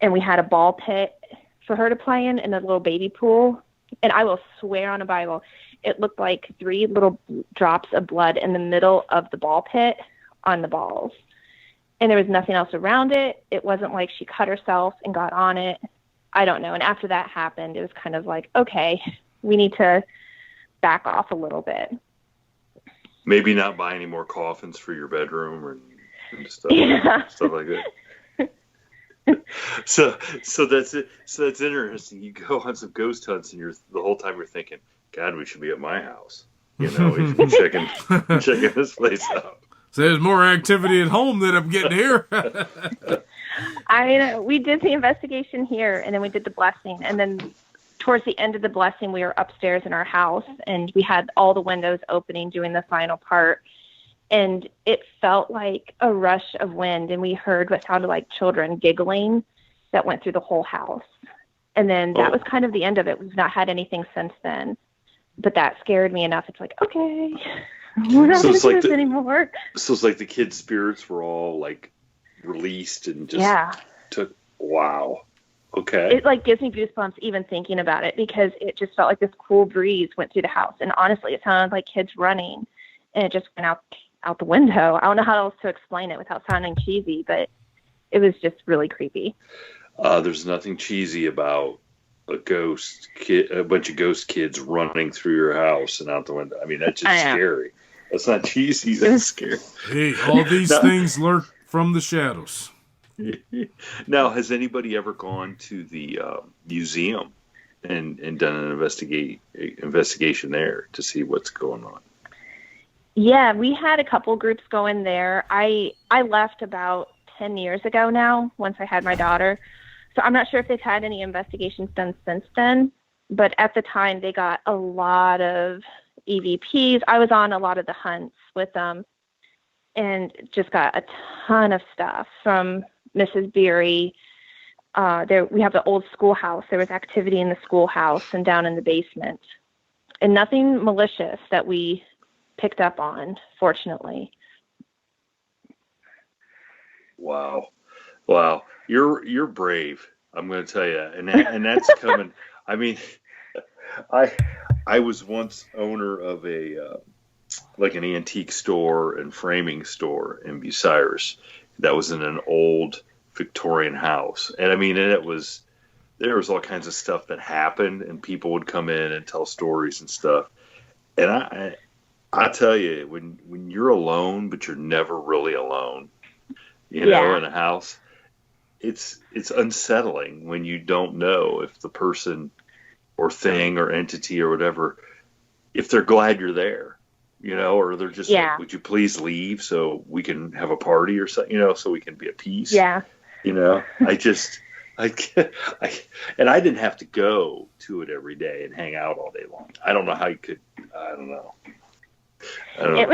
S3: And we had a ball pit for her to play in and a little baby pool. And I will swear on a Bible, it looked like 3 little drops of blood in the middle of the ball pit on the balls. And there was nothing else around it. It wasn't like she cut herself and got on it. I don't know. And after that happened, it was kind of like, okay, we need to back off a little bit.
S2: Maybe not buy any more coffins for your bedroom and stuff, stuff like that. So that's it. So that's interesting. You go on some ghost hunts, and the whole time you're thinking, God, we should be at my house. You know, we should be checking this place out.
S1: So there's more activity at home than I'm getting here.
S3: I know. We did the investigation here, and then we did the blessing, and then towards the end of the blessing, we were upstairs in our house, and we had all the windows opening doing the final part. And it felt like a rush of wind, and we heard what sounded like children giggling that went through the whole house. And then that was kind of the end of it. We've not had anything since then. But that scared me enough. It's like, okay, we're not going to do this anymore.
S2: So it's like the kids' spirits were all like released and just took, wow. Okay.
S3: It like gives me goosebumps even thinking about it, because it just felt like this cool breeze went through the house. And honestly, it sounded like kids running, and it just went out the window. I don't know how else to explain it without sounding cheesy, but it was just really creepy.
S2: There's nothing cheesy about a bunch of ghost kids running through your house and out the window. I mean, that's just scary. That's not cheesy. That's scary.
S1: Hey, all these things lurk from the shadows.
S2: Now, has anybody ever gone to the museum and done an investigation there to see what's going on?
S3: Yeah, we had a couple groups go in there. I left about 10 years ago now, once I had my daughter. So I'm not sure if they've had any investigations done since then. But at the time, they got a lot of EVPs. I was on a lot of the hunts with them and just got a ton of stuff from Mrs. Beery. We have the old schoolhouse. There was activity in the schoolhouse and down in the basement. And nothing malicious that we picked up on, fortunately.
S2: Wow. You're brave, I'm going to tell you, and that's coming. I mean, I was once owner of an antique store and framing store in Bucyrus that was in an old Victorian house, and I mean, there was all kinds of stuff that happened, and people would come in and tell stories and stuff, and I tell you, when you're alone, but you're never really alone, you know, in a house, it's unsettling when you don't know if the person or thing or entity or whatever, if they're glad you're there, you know, or they're just like, would you please leave so we can have a party or something, you know, so we can be at peace. Yeah. You know, and I didn't have to go to it every day and hang out all day long. I don't know how you could. I don't know.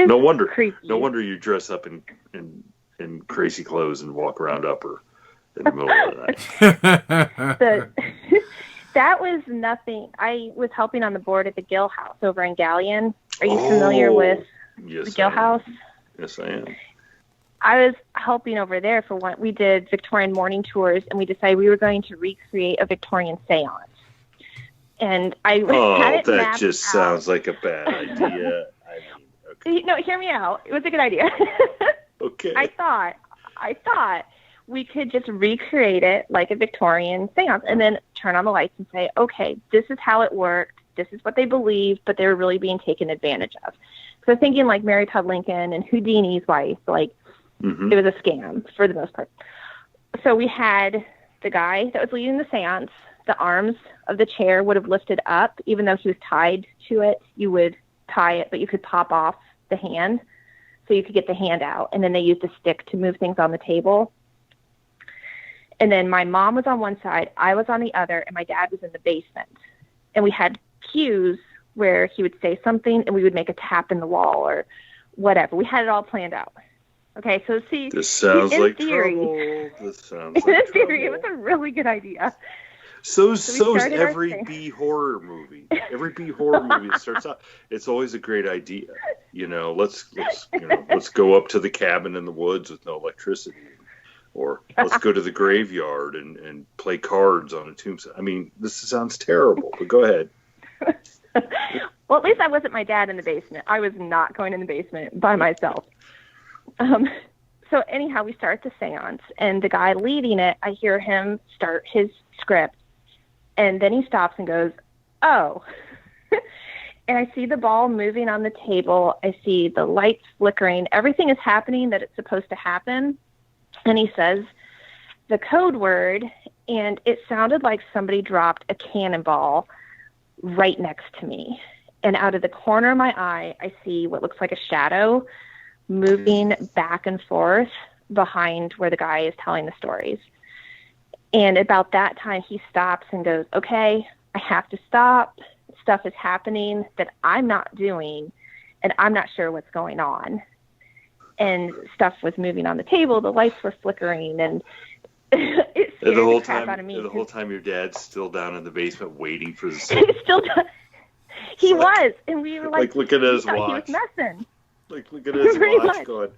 S2: No wonder. Creepy. No wonder you dress up in crazy clothes and walk around Upper in the middle of the night.
S3: That was nothing. I was helping on the board at the Gill House over in Galleon. Are you familiar with the Gill House?
S2: Yes, I am.
S3: I was helping over there for one. We did Victorian morning tours, and we decided we were going to recreate a Victorian seance. And
S2: that just sounds like a bad idea.
S3: Okay. No, hear me out. It was a good idea.
S2: Okay.
S3: I thought we could just recreate it like a Victorian seance and then turn on the lights and say, okay, this is how it worked. This is what they believe, but they were really being taken advantage of. So thinking like Mary Todd Lincoln and Houdini's wife, like it was a scam for the most part. So we had the guy that was leading the seance the arms of the chair would have lifted up, even though he was tied to it. You would tie it, but you could pop off the hand so you could get the hand out. And then they used a stick to move things on the table. And then my mom was on one side, I was on the other, and my dad was in the basement. And we had cues where he would say something and we would make a tap in the wall or whatever. We had it all planned out. Okay, so see,
S2: this sounds
S3: in
S2: like
S3: theory,
S2: trouble. This sounds like
S3: in theory, it
S2: trouble.
S3: was a really good idea.
S2: So's
S3: started
S2: every B horror movie. Every B horror movie that starts out, it's always a great idea. Let's go up to the cabin in the woods with no electricity, or let's go to the graveyard and play cards on a tombstone. I mean, this sounds terrible, but go ahead.
S3: Well, at least I wasn't my dad in the basement. I was not going in the basement by myself. So anyhow, we start the seance, and the guy leading it, I hear him start his script, and then he stops and goes, "Oh." And I see the ball moving on the table. I see the lights flickering. Everything is happening that it's supposed to happen. And he says the code word, and it sounded like somebody dropped a cannonball right next to me. And out of the corner of my eye, I see what looks like a shadow moving back and forth behind where the guy is telling the stories. And about that time, he stops and goes, "Okay, I have to stop. Stuff is happening that I'm not doing, and I'm not sure what's going on." And stuff was moving on the table. The lights were flickering, and it scared the crap out of me.
S2: The whole time, your dad's still down in the basement waiting for the.
S3: He's still done. He was, and we were like
S2: look at his watch.
S3: He was messing.
S2: Look at his watch going,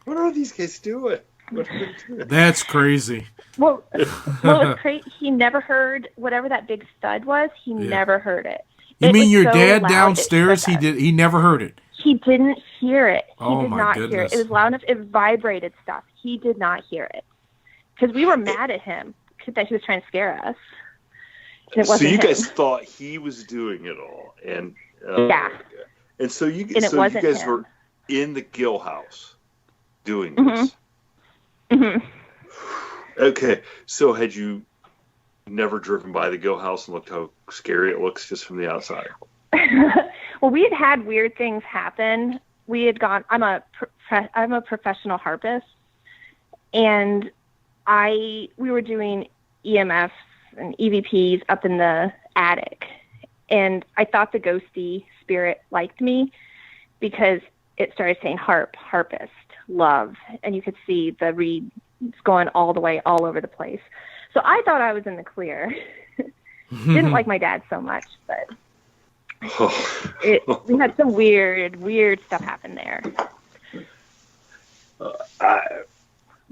S2: what are these guys doing? What are they doing?
S1: That's crazy.
S3: Well, it's crazy. He never heard whatever that big thud was. He never heard it.
S1: You mean your dad downstairs? He never heard it.
S3: He didn't hear it. He
S1: Oh
S3: did
S1: my
S3: not
S1: goodness.
S3: hear it. It was loud enough. It vibrated stuff. He did not hear it because we were mad at him that he was trying to scare us. And it wasn't
S2: so you
S3: him.
S2: guys thought he was doing it all, and
S3: yeah.
S2: And so you
S3: And
S2: so you guys were in the Gill house doing this.
S3: Mm-hmm.
S2: Okay, so had you never driven by the Gill house and looked how scary it looks just from the outside?
S3: Well, we had weird things happen. We had gone. I'm a professional harpist, and we were doing EMFs and EVPs up in the attic, and I thought the ghosty spirit liked me because it started saying harpist, love, and you could see the reeds going all the way all over the place. So I thought I was in the clear. Didn't like my dad so much, but we had some weird stuff happen there.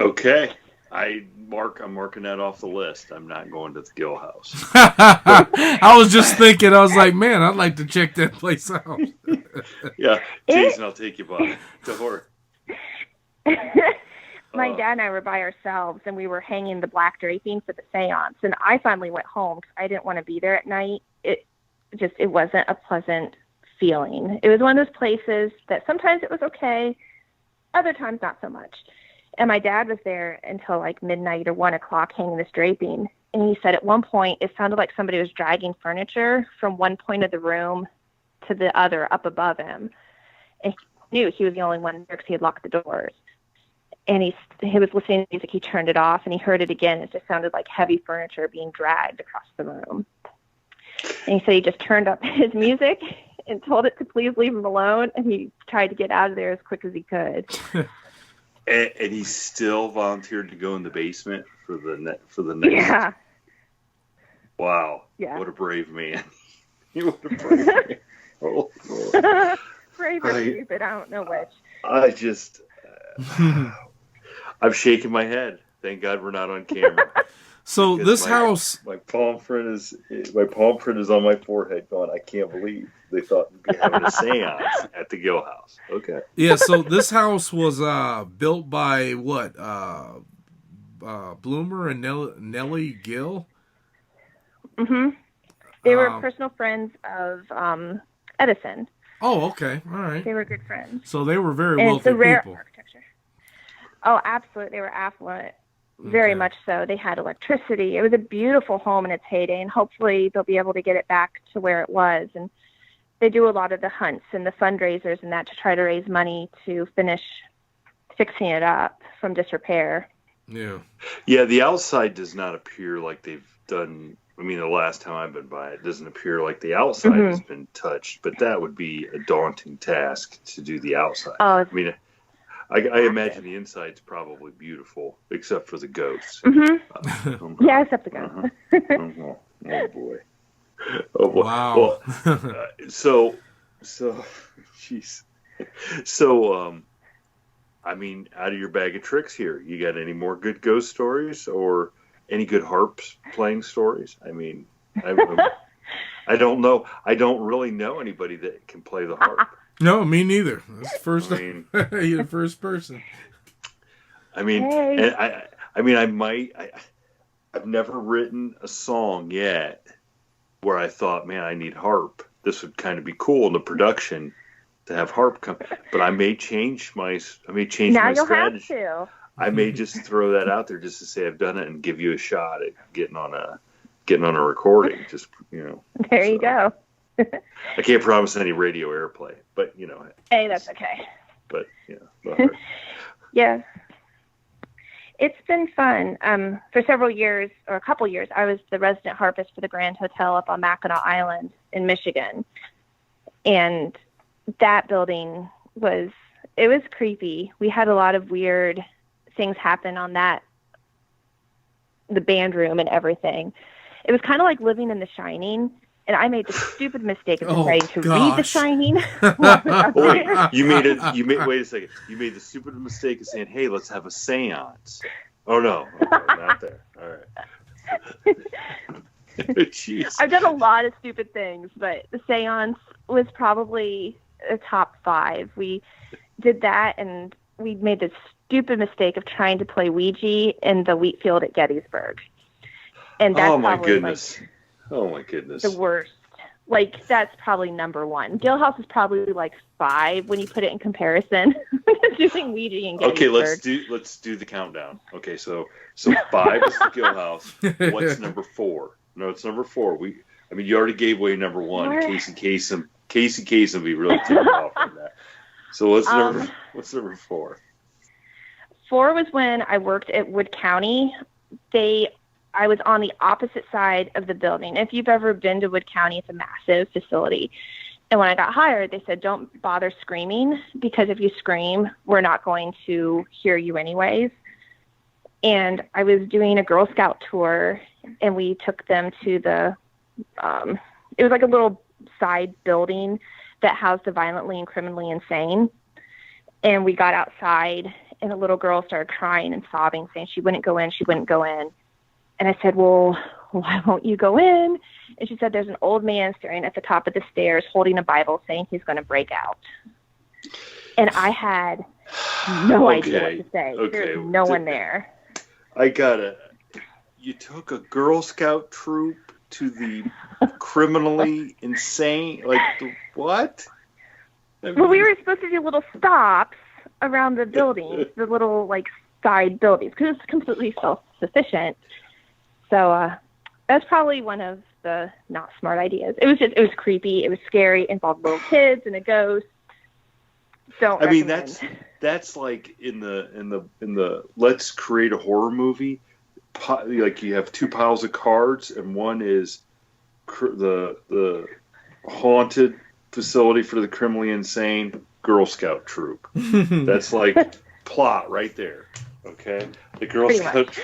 S2: Okay. I'm marking that off the list. I'm not going to the Gill house.
S1: I was just thinking, I was like, man, I'd like to check that place out.
S2: Yeah, Jason, I'll take you by. Don't worry.
S3: My dad and I were by ourselves, and we were hanging the black draping for the seance. And I finally went home because I didn't want to be there at night. It wasn't a pleasant feeling. It was one of those places that sometimes it was okay, other times not so much. And my dad was there until like midnight or 1 o'clock hanging this draping. And he said at one point it sounded like somebody was dragging furniture from one point of the room to the other up above him. And he knew he was the only one there because he had locked the doors. And he was listening to music. He turned it off, and he heard it again. It just sounded like heavy furniture being dragged across the room. And he said he just turned up his music and told it to please leave him alone, and he tried to get out of there as quick as he could.
S2: And he still volunteered to go in the basement for the next.
S3: Yeah.
S2: Wow.
S3: Yeah.
S2: What a brave man. What a brave man. Oh,
S3: brave or stupid, I don't know which.
S2: I just... I'm shaking my head. Thank God we're not on camera.
S1: So this house,
S2: my palm print is on my forehead. Going, I can't believe they thought we'd be having a séance at the Gill house. Okay.
S1: Yeah. So this house was built by what? Bloomer and Nellie Gill.
S3: Mm-hmm. They were personal friends of Edison.
S1: Oh, okay. All right.
S3: They were good friends.
S1: So they were very
S3: and
S1: wealthy
S3: it's a rare
S1: people.
S3: Architecture. Oh, absolutely. They were affluent. Very much so. They had electricity. It was a beautiful home in its heyday, and hopefully they'll be able to get it back to where it was. And they do a lot of the hunts and the fundraisers and that to try to raise money to finish fixing it up from disrepair.
S1: Yeah.
S2: Yeah, the outside does not appear like they've done. I mean, the last time I've been by, it doesn't appear like the outside has been touched, but that would be a daunting task to do the outside.
S3: Oh,
S2: I mean, I imagine the inside's probably beautiful, except for the ghosts.
S3: Yeah, except the ghosts.
S2: Oh boy. Oh boy.
S1: Wow.
S2: Well, so, jeez. So, I mean, out of your bag of tricks here, you got any more good ghost stories or any good harps playing stories? I mean, I don't know. I don't really know anybody that can play the harp.
S1: No, me neither. That's the first.
S2: I mean,
S1: you're the first person.
S2: I mean,
S3: hey.
S2: and I've never written a song yet where I thought, man, I need harp. This would kind of be cool in the production to have harp come. But I may change my strategy.
S3: Now you'll have to.
S2: I may just throw that out there just to say I've done it and give you a shot at getting on a recording. Just
S3: There you go.
S2: I can't promise any radio airplay, but
S3: Hey, that's okay.
S2: But
S3: Yeah. It's been fun. For several years, or a couple years, I was the resident harpist for the Grand Hotel up on Mackinac Island in Michigan. And that building was creepy. We had a lot of weird things happen on the band room and everything. It was kind of like living in The Shining. And I made the stupid mistake of deciding to read The Shining.
S2: Wait a second. You made the stupid mistake of saying, "Hey, let's have a séance." Oh no, not there. All right. Jeez.
S3: I've done a lot of stupid things, but the séance was probably a top 5. We did that, and we made the stupid mistake of trying to play Ouija in the wheat field at Gettysburg. And that's
S2: my
S3: probably
S2: goodness. Oh my goodness.
S3: The worst. Like, that's probably number 1. Guild House is probably like 5 when you put it in comparison. Doing Ouija in Gettysburg.
S2: Okay, let's do the countdown. Okay, so 5 is the Guild House. What's number 4? No, it's number 4. You already gave away number 1. Casey Kasem will be really ticked off on that. So what's number 4?
S3: 4 was when I worked at Woodcounty. I was on the opposite side of the building. If you've ever been to Woodcounty, it's a massive facility. And when I got hired, they said, don't bother screaming, because if you scream, we're not going to hear you anyways. And I was doing a Girl Scout tour, and we took them to it was like a little side building that housed the violently and criminally insane. And we got outside, and a little girl started crying and sobbing, saying she wouldn't go in. And I said, well, why won't you go in? And she said, there's an old man staring at the top of the stairs holding a Bible saying he's going to break out. And I had no idea what to say.
S2: Okay.
S3: There's no one there.
S2: You took a Girl Scout troop to the criminally insane? What?
S3: Well, we were supposed to do little stops around the buildings, the little, side buildings, because it's completely self-sufficient. So that's probably one of the not smart ideas. It was creepy. It was scary. It involved little kids and a ghost. Don't recommend.
S2: That's like in the let's create a horror movie. Like you have 2 piles of cards, and one is the haunted facility for the criminally insane Girl Scout troop. That's like plot right there. Okay, the Girl Scout.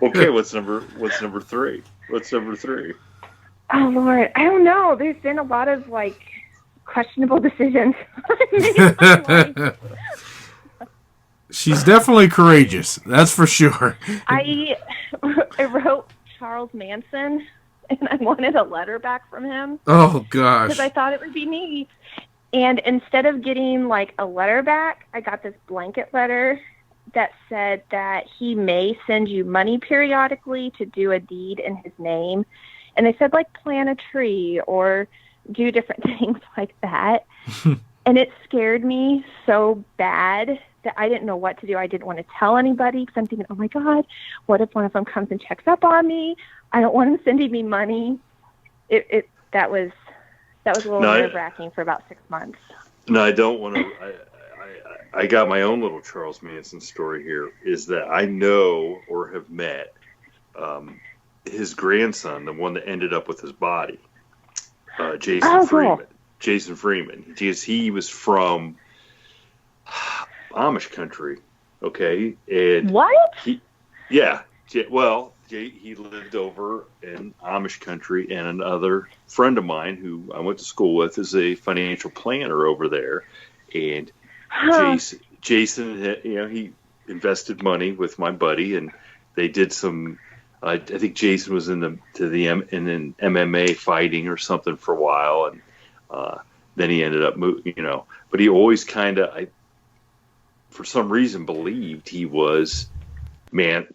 S2: Okay, what's number 3? What's number 3?
S3: Oh Lord, I don't know. There's been a lot of questionable decisions.
S1: She's definitely courageous. That's for sure.
S3: I wrote Charles Manson, and I wanted a letter back from him.
S1: Oh gosh!
S3: Because I thought it would be neat. And instead of getting a letter back, I got this blanket letter that said that he may send you money periodically to do a deed in his name. And they said plant a tree or do different things like that. And it scared me so bad that I didn't know what to do. I didn't want to tell anybody because I'm thinking, oh my God, what if one of them comes and checks up on me? I don't want them sending me money. That was a little nerve-wracking for about 6 months.
S2: No, I don't want to. I got my own little Charles Manson story here. Is that I know or have met his grandson, the one that ended up with his body, Jason Freeman. Cool. Jason Freeman. He was from Amish country, okay? And
S3: what?
S2: He lived over in Amish country, and another friend of mine who I went to school with is a financial planner over there. And Jason, he invested money with my buddy, and they did some. I think Jason was in MMA fighting or something for a while, and then he ended up moving. But he always kind of, for some reason, believed he was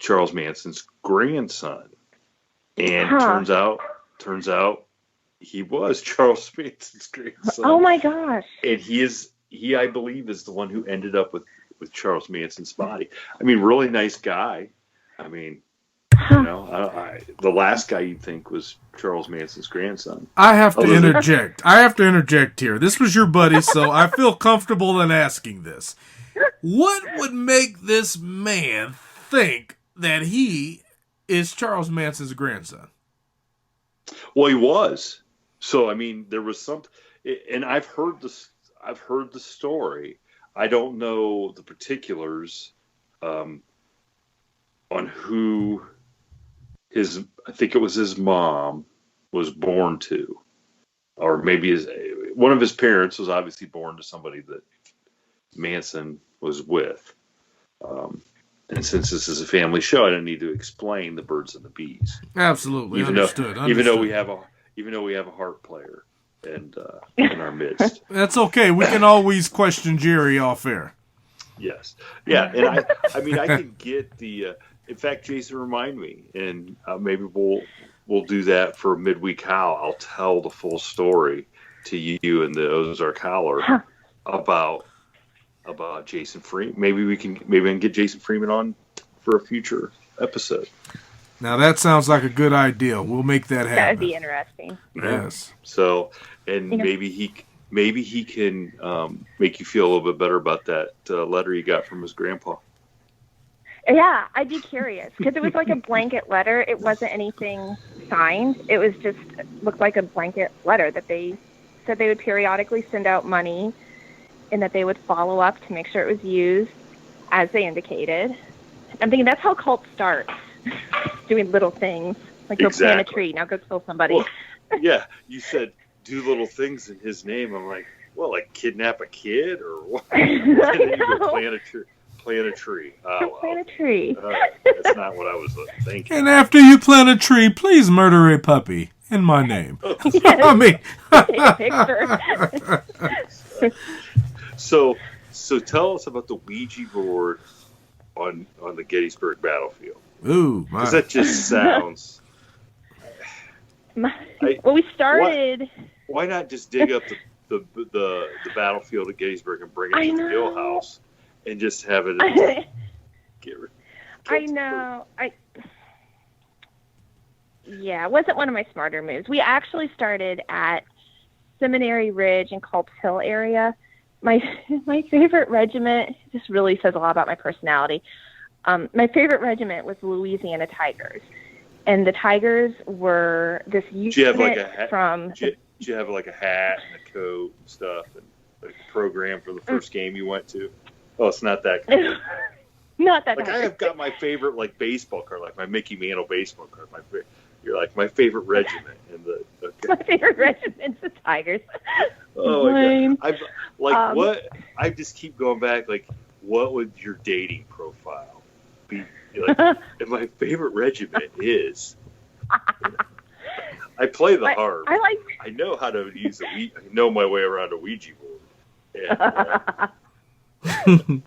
S2: Charles Manson's grandson, and turns out he was Charles Manson's grandson.
S3: Oh my gosh!
S2: And he I believe is the one who ended up with Charles Manson's body. I mean, really nice guy. I mean, the last guy you'd think was Charles Manson's grandson.
S1: I have to interject. Here. This was your buddy, so I feel comfortable in asking this. What would make this man think that he is Charles Manson's grandson?
S2: Well, he was. So, I mean, there was something, and I've heard the story. I don't know the particulars on who I think it was his mom was born to, or maybe one of his parents was obviously born to somebody that Manson was with. And since this is a family show, I don't need to explain the birds and the bees.
S1: Absolutely, understood.
S2: Even though we have a harp player in our midst.
S1: That's okay. We can always question Jerry off air.
S2: Yes. Yeah, and I mean, I can get the. In fact, Jason, remind me, and maybe we'll do that for midweek. I'll tell the full story to you and the Ozark Howler about Jason Freeman. Maybe I can get Jason Freeman on for a future episode.
S1: Now that sounds like a good idea. We'll make that happen.
S3: That would be interesting.
S1: Yes.
S2: So, and maybe he can make you feel a little bit better about that letter you got from his grandpa.
S3: Yeah, I'd be curious because it was like a blanket letter. It wasn't anything signed. It was just looked like a blanket letter that they said they would periodically send out money and that they would follow up to make sure it was used as they indicated. I'm thinking that's how cults start, doing little things like go plant a tree, now go kill somebody.
S2: Well, yeah, you said do little things in his name. I'm like, well, like kidnap a kid or what? And then you go plant a tree. Plant a tree.
S3: Plant a tree.
S2: That's not what I was thinking.
S1: And after you plant a tree, please murder a puppy in my name.
S3: Yes. I mean, take a picture.
S2: So tell us about the Ouija board on the Gettysburg battlefield.
S1: Ooh,
S2: because that just sounds.
S3: We started.
S2: Why not just dig up the battlefield at Gettysburg and bring it to the Gill House? And just have it.
S3: I know. It wasn't one of my smarter moves. We actually started at Seminary Ridge and Culp's Hill area. My favorite regiment, this really says a lot about my personality. My favorite regiment was the Louisiana Tigers. And the Tigers were this unit from...
S2: Did you have like a hat and a coat and stuff and like a program for the first game you went to? Oh, it's not that cool.
S3: Not that
S2: I have got my favorite like baseball card, like my Mickey Mantle baseball card. You're like my favorite regiment in the. Okay.
S3: My favorite regiment's the Tigers.
S2: Oh my God! What? I just keep going back. Like, what would your dating profile be? Like, and my favorite regiment is. I play the harp. I know how to use I know my way around a Ouija board. And,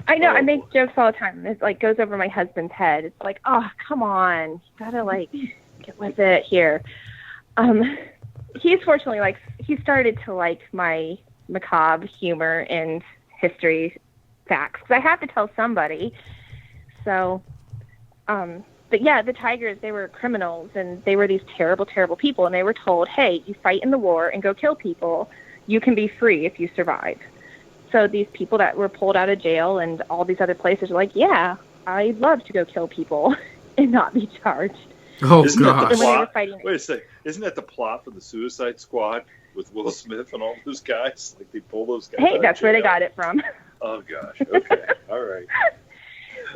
S3: I know. I make jokes all the time. It like goes over my husband's head. It's like, oh, come on, you gotta like get with it here. He's fortunately he started to like my macabre humor and history facts because I have to tell somebody. So, but yeah, the tigers, they were criminals and they were these terrible, terrible people. And they were told, hey, you fight in the war and go kill people. You can be free if you survive. So these people that were pulled out of jail and all these other places are like, yeah, I'd love to go kill people and not be charged.
S4: Oh,
S2: Isn't that the
S4: gosh.
S2: plot? Wait a second. Isn't that the plot for the Suicide Squad with Will Smith and all those guys? Like they pull those guys out
S3: Hey,
S2: of
S3: that's where they
S2: jail.
S3: got it from.
S2: Oh, gosh. Okay. All right.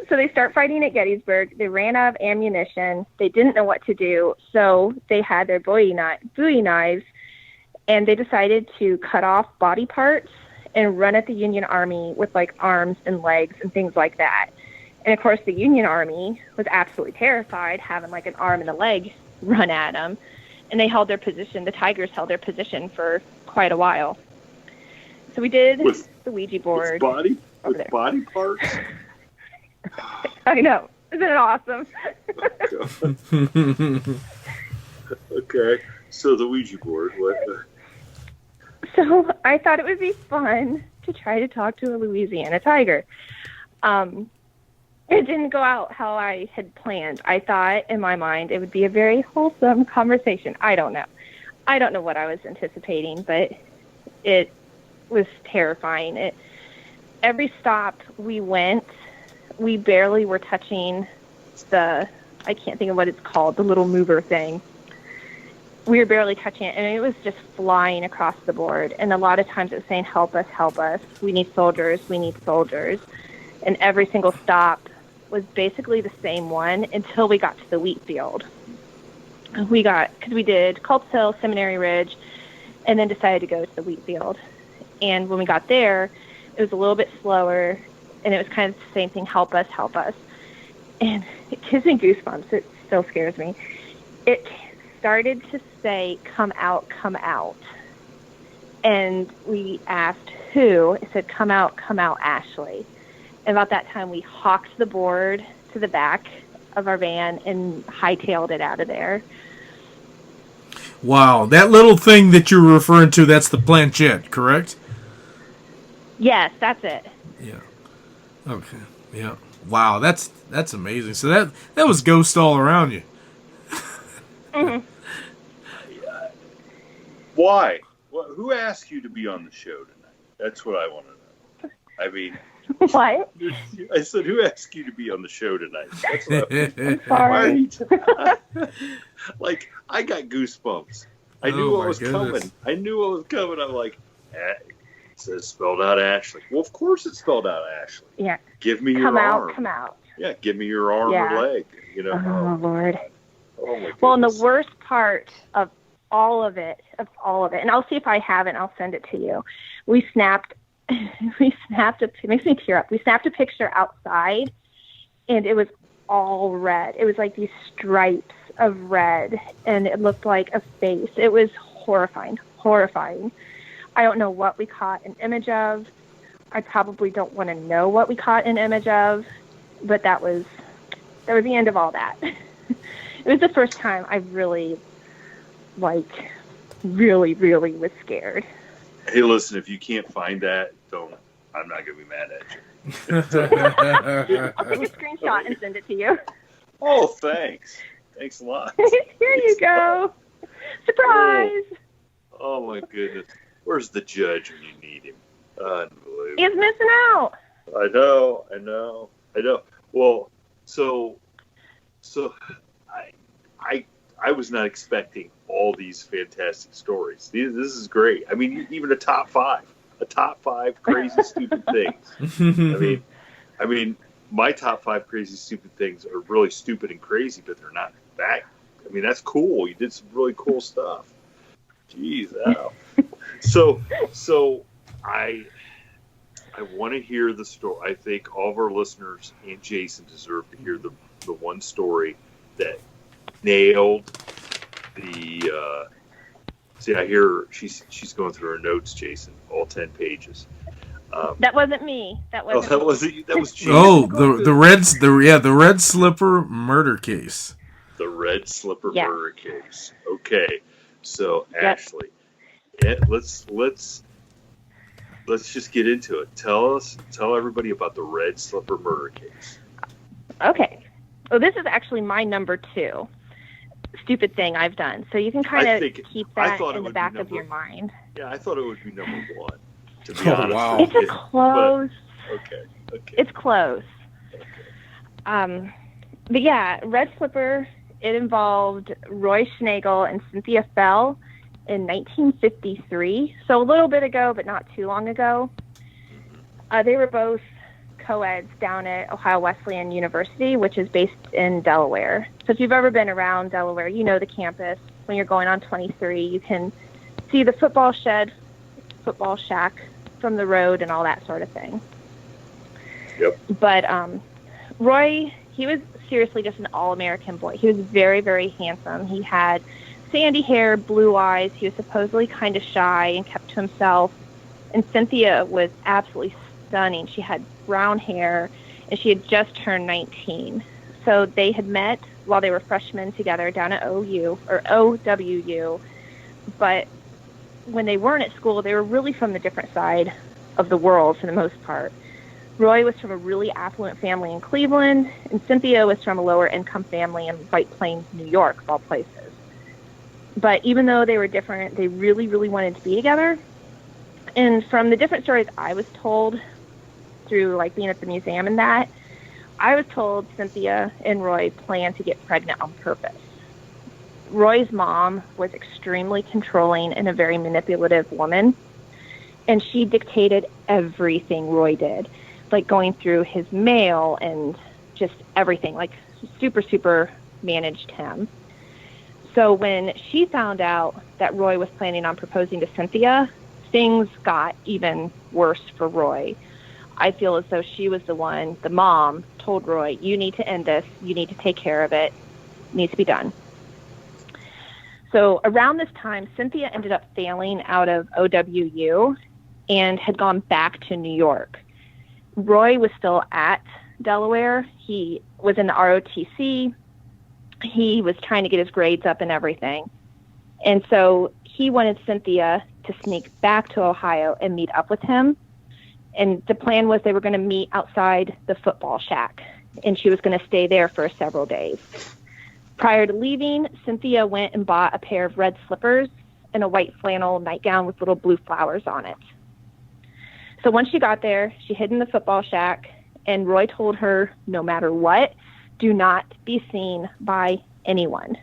S3: So they start fighting at Gettysburg. They ran out of ammunition. They didn't know what to do. So they had their Bowie knives, and they decided to cut off body parts and run at the Union Army with, like, arms and legs and things like that. And, of course, the Union Army was absolutely terrified having, like, an arm and a leg run at them. And they held their position. The Tigers held their position for quite a while. So we did the Ouija board.
S2: With body parts?
S3: I know. Isn't it awesome?
S2: Okay. So the Ouija board. What?
S3: So I thought it would be fun to try to talk to a Louisiana tiger. It didn't go out how I had planned. I thought in my mind it would be a very wholesome conversation. I don't know. I don't know what I was anticipating, but it was terrifying. Every stop we went, we barely were touching I can't think of what it's called, the little mover thing. We were barely touching it, and it was just flying across the board. And a lot of times it was saying, help us, help us. We need soldiers, we need soldiers. And every single stop was basically the same one until we got to the wheat field. Because we did Culp's Hill, Seminary Ridge, and then decided to go to the wheat field. And when we got there, it was a little bit slower, and it was kind of the same thing, help us, help us. And it gives me goosebumps. It still scares me. It started to say, come out, come out. And we asked who. It said, come out, Ashlie. And about that time, we hawked the board to the back of our van and hightailed it out of there.
S4: Wow, that little thing that you're referring to, that's the planchette, correct?
S3: Yes, that's it.
S4: Yeah. Okay. Yeah. Wow, that's amazing. So that was ghost all around you.
S3: Mm-hmm.
S2: Why? Who asked you to be on the show tonight? That's what I want to know. I mean,
S3: What?
S2: I said, who asked you to be on the show tonight? That's what
S3: Sorry.
S2: Like, I got goosebumps. I knew what was coming. I'm like, it says spelled out Ashlie. Well, of course it's spelled out Ashlie.
S3: Yeah.
S2: Give me your arm.
S3: Come out.
S2: Yeah, give me your arm or leg. You know.
S3: Oh, Lord.
S2: Oh, my goodness.
S3: Well, and the worst part of all of it, and I'll see if I have it, and I'll send it to you. It makes me tear up. We snapped a picture outside, and it was all red. It was like these stripes of red, and it looked like a face. It was horrifying. I don't know what we caught an image of. I probably don't want to know what we caught an image of, but that was the end of all that. It was the first time I really really was scared.
S2: Hey, listen, if you can't find that, I'm not going to be mad at you.
S3: I'll take a screenshot and send it to you.
S2: Oh, thanks. Thanks a lot.
S3: Here you go. Surprise.
S2: Oh, my goodness. Where's the judge when you need him? Unbelievable.
S3: He's missing out.
S2: I know. Well, so I was not expecting all these fantastic stories. This is great. I mean, even a top five crazy stupid things. I mean, my top 5 crazy stupid things are really stupid and crazy, but they're not that. I mean, that's cool. You did some really cool stuff. Jeez, wow. So I want to hear the story. I think all of our listeners and Jason deserve to hear the one story that nailed the. See, I hear she's going through her notes, Jason, all 10 pages.
S3: That wasn't me. That was
S2: Jason.
S4: Oh, the red slipper murder case.
S2: The red slipper
S3: Yeah.
S2: murder case. Okay, so
S3: Yep.
S2: Ashlie, let's let's just get into it. Tell everybody about the Red Slipper murder case.
S3: Okay. Well, this is actually my number 2 stupid thing I've done. So you can kind of keep that in the back of your mind.
S2: Yeah, I thought it would be number 1, to be honest.
S4: Wow.
S3: It's a close.
S2: Okay.
S3: It's close.
S2: Okay.
S3: But yeah, Red Slipper, it involved Roy Schnagel and Cynthia Fell in 1953. So a little bit ago, but not too long ago. They were both co-eds down at Ohio Wesleyan University, which is based in Delaware. So if you've ever been around Delaware, you know the campus. When you're going on 23, you can see the football shack from the road and all that sort of thing.
S2: Yep.
S3: But Roy, he was seriously just an all-American boy. He was very, very handsome. He had sandy hair, blue eyes. He was supposedly kind of shy and kept to himself. And Cynthia was absolutely stunning. She had brown hair, and she had just turned 19. So they had met while they were freshmen together down at OWU. But when they weren't at school, they were really from the different side of the world for the most part. Roy was from a really affluent family in Cleveland, and Cynthia was from a lower-income family in White Plains, New York, of all places. But even though they were different, they really, really wanted to be together. And from the different stories I was told through, like, being at the museum and that, I was told Cynthia and Roy planned to get pregnant on purpose. Roy's mom was extremely controlling and a very manipulative woman, and she dictated everything Roy did, like going through his mail and just everything, like super, super managed him. So when she found out that Roy was planning on proposing to Cynthia, things got even worse for Roy. I feel as though she was the mom, told Roy, you need to end this, you need to take care of it, it needs to be done. So around this time, Cynthia ended up failing out of OWU and had gone back to New York. Roy was still at Delaware. He was in the ROTC. He was trying to get his grades up and everything. And so he wanted Cynthia to sneak back to Ohio and meet up with him. And the plan was they were going to meet outside the football shack, and she was going to stay there for several days. Prior to leaving, Cynthia went and bought a pair of red slippers and a white flannel nightgown with little blue flowers on it. So once she got there, she hid in the football shack, and Roy told her, no matter what, do not be seen by anyone.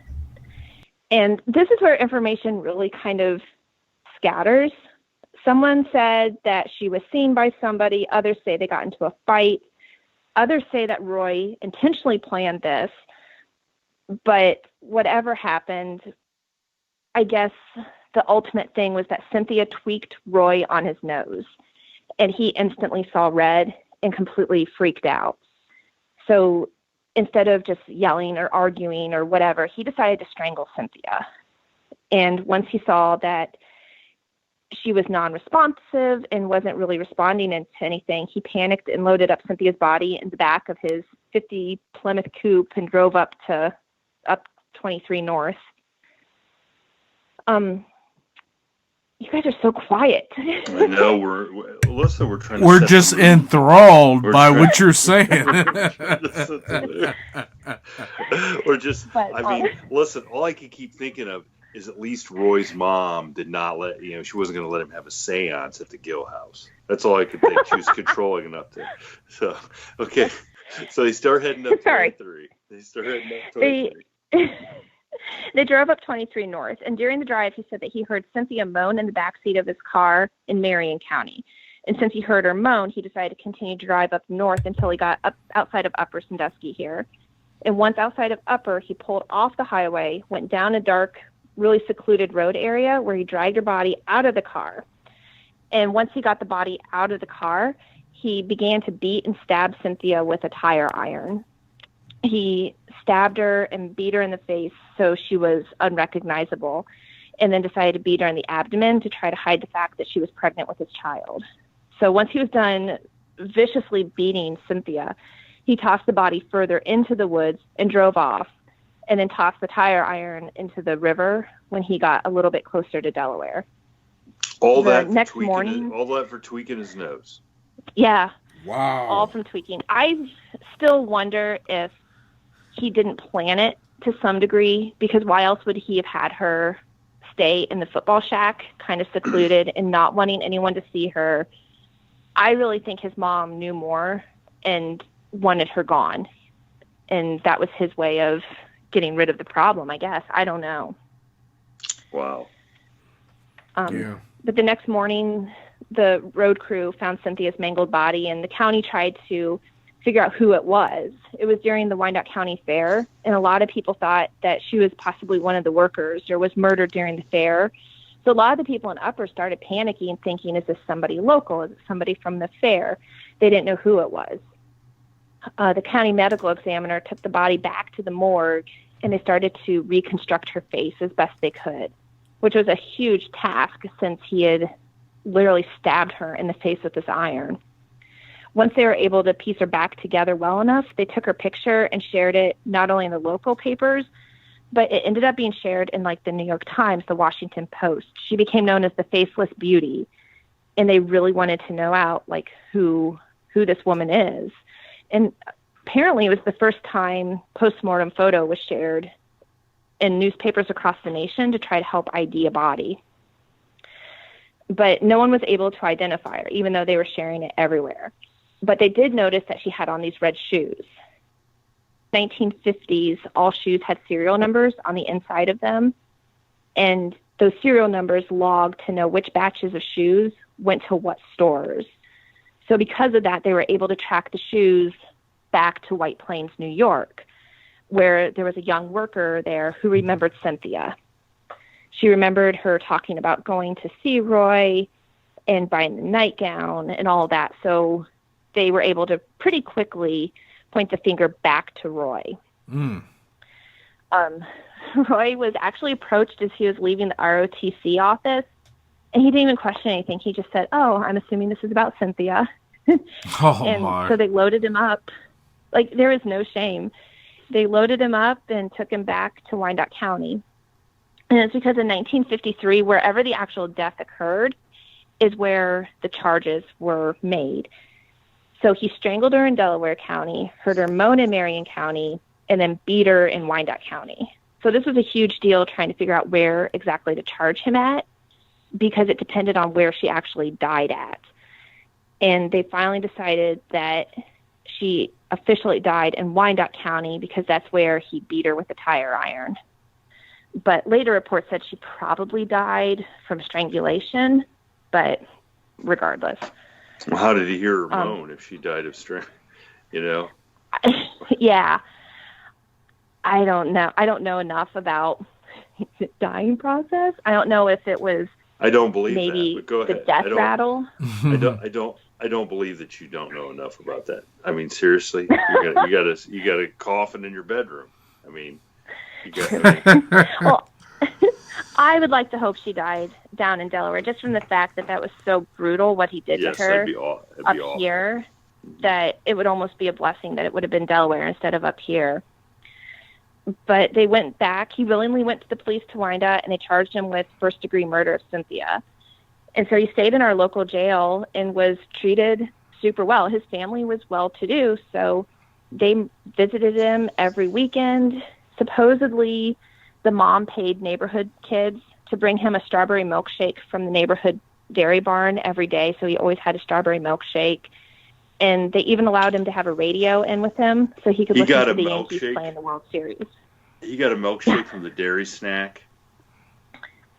S3: And this is where information really kind of scatters. Someone said that she was seen by somebody. Others say they got into a fight. Others say that Roy intentionally planned this. But whatever happened, I guess the ultimate thing was that Cynthia tweaked Roy on his nose, and he instantly saw red and completely freaked out. So instead of just yelling or arguing or whatever, he decided to strangle Cynthia. And once he saw that she was non-responsive and wasn't really responding to anything, he panicked and loaded up Cynthia's body in the back of his 50 Plymouth coupe and drove up 23 North. You guys are so quiet.
S2: I know we're trying to.
S4: We're just enthralled by what you're saying.
S2: We're just. I mean, listen. All I can keep thinking of is at least Roy's mom did not let she wasn't going to let him have a seance at the Gill House. That's all I could think. She was controlling enough to. So okay, so they start heading up 23. They start heading up 23.
S3: They drove up 23 North, and during the drive, he said that he heard Cynthia moan in the backseat of his car in Marion County. And since he heard her moan, he decided to continue to drive up north until he got up outside of Upper Sandusky here. And once outside of Upper, he pulled off the highway, went down a dark, really secluded road area where he dragged her body out of the car. And once he got the body out of the car, he began to beat and stab Cynthia with a tire iron. He stabbed her and beat her in the face so she was unrecognizable, and then decided to beat her in the abdomen to try to hide the fact that she was pregnant with his child. So once he was done viciously beating Cynthia, he tossed the body further into the woods and drove off, and then tossed the tire iron into the river when he got a little bit closer to Delaware.
S2: All
S3: the
S2: that
S3: next
S2: for tweaking
S3: morning.
S2: all that for tweaking his nose.
S3: Yeah.
S4: Wow.
S3: All from tweaking. I still wonder if he didn't plan it to some degree, because why else would he have had her stay in the football shack, kind of secluded and not wanting anyone to see her? I really think his mom knew more and wanted her gone. And that was his way of getting rid of the problem, I guess. I don't know.
S2: Wow.
S4: Yeah.
S3: But the next morning, the road crew found Cynthia's mangled body, and the county tried to figure out who it was. It was during the Wyandot County Fair, and a lot of people thought that she was possibly one of the workers or was murdered during the fair. So a lot of the people in Upper started panicking, thinking, is this somebody local? Is it somebody from the fair? They didn't know who it was. The county medical examiner took the body back to the morgue, and they started to reconstruct her face as best they could, which was a huge task since he had literally stabbed her in the face with this iron. Once they were able to piece her back together well enough, they took her picture and shared it not only in the local papers, but it ended up being shared in like the New York Times, the Washington Post. She became known as the Faceless Beauty, and they really wanted to know out like who this woman is. And apparently it was the first time postmortem photo was shared in newspapers across the nation to try to help ID a body. But no one was able to identify her, even though they were sharing it everywhere. But they did notice that she had on these red shoes. 1950s, all shoes had serial numbers on the inside of them, and those serial numbers logged to know which batches of shoes went to what stores. So because of that, they were able to track the shoes back to White Plains, New York, where there was a young worker there who remembered Cynthia. She remembered her talking about going to see Roy and buying the nightgown and all that. So they were able to pretty quickly point the finger back to Roy. Roy was actually approached as he was leaving the ROTC office, and he didn't even question anything. He just said, "Oh, I'm assuming this is about Cynthia." So they loaded him up. Like, there was no shame. They loaded him up and took him back to Wyandot County. And it's because in 1953, wherever the actual death occurred is where the charges were made. So he strangled her in Delaware County, heard her moan in Marion County, and then beat her in Wyandot County. So this was a huge deal trying to figure out where exactly to charge him at, because it depended on where she actually died at. And they finally decided that she officially died in Wyandot County because that's where he beat her with a tire iron. But later reports said she probably died from strangulation, but regardless.
S2: Well, how did he hear her moan if she died of strength?
S3: Yeah. I don't know. I don't know enough about the dying process. I don't know if it was
S2: I don't believe
S3: maybe
S2: that, but go
S3: the
S2: ahead.
S3: death rattle.
S2: I don't believe that you don't know enough about that. I mean, seriously, you got a coffin in your bedroom. I mean,
S3: Well, I would like to hope she died down in Delaware, just from the fact that was so brutal what he did to her
S2: that'd be
S3: up
S2: awful.
S3: here, that it would almost be a blessing that it would have been Delaware instead of up here. But they went back. He willingly went to the police to Wyandot, and they charged him with first-degree murder of Cynthia. And so he stayed in our local jail and was treated super well. His family was well-to-do, so they visited him every weekend. Supposedly, the mom paid neighborhood kids to bring him a strawberry milkshake from the neighborhood dairy barn every day, so he always had a strawberry milkshake. And they even allowed him to have a radio in with him so he could listen to the Yankees play in the World Series.
S2: He got a milkshake from the dairy snack.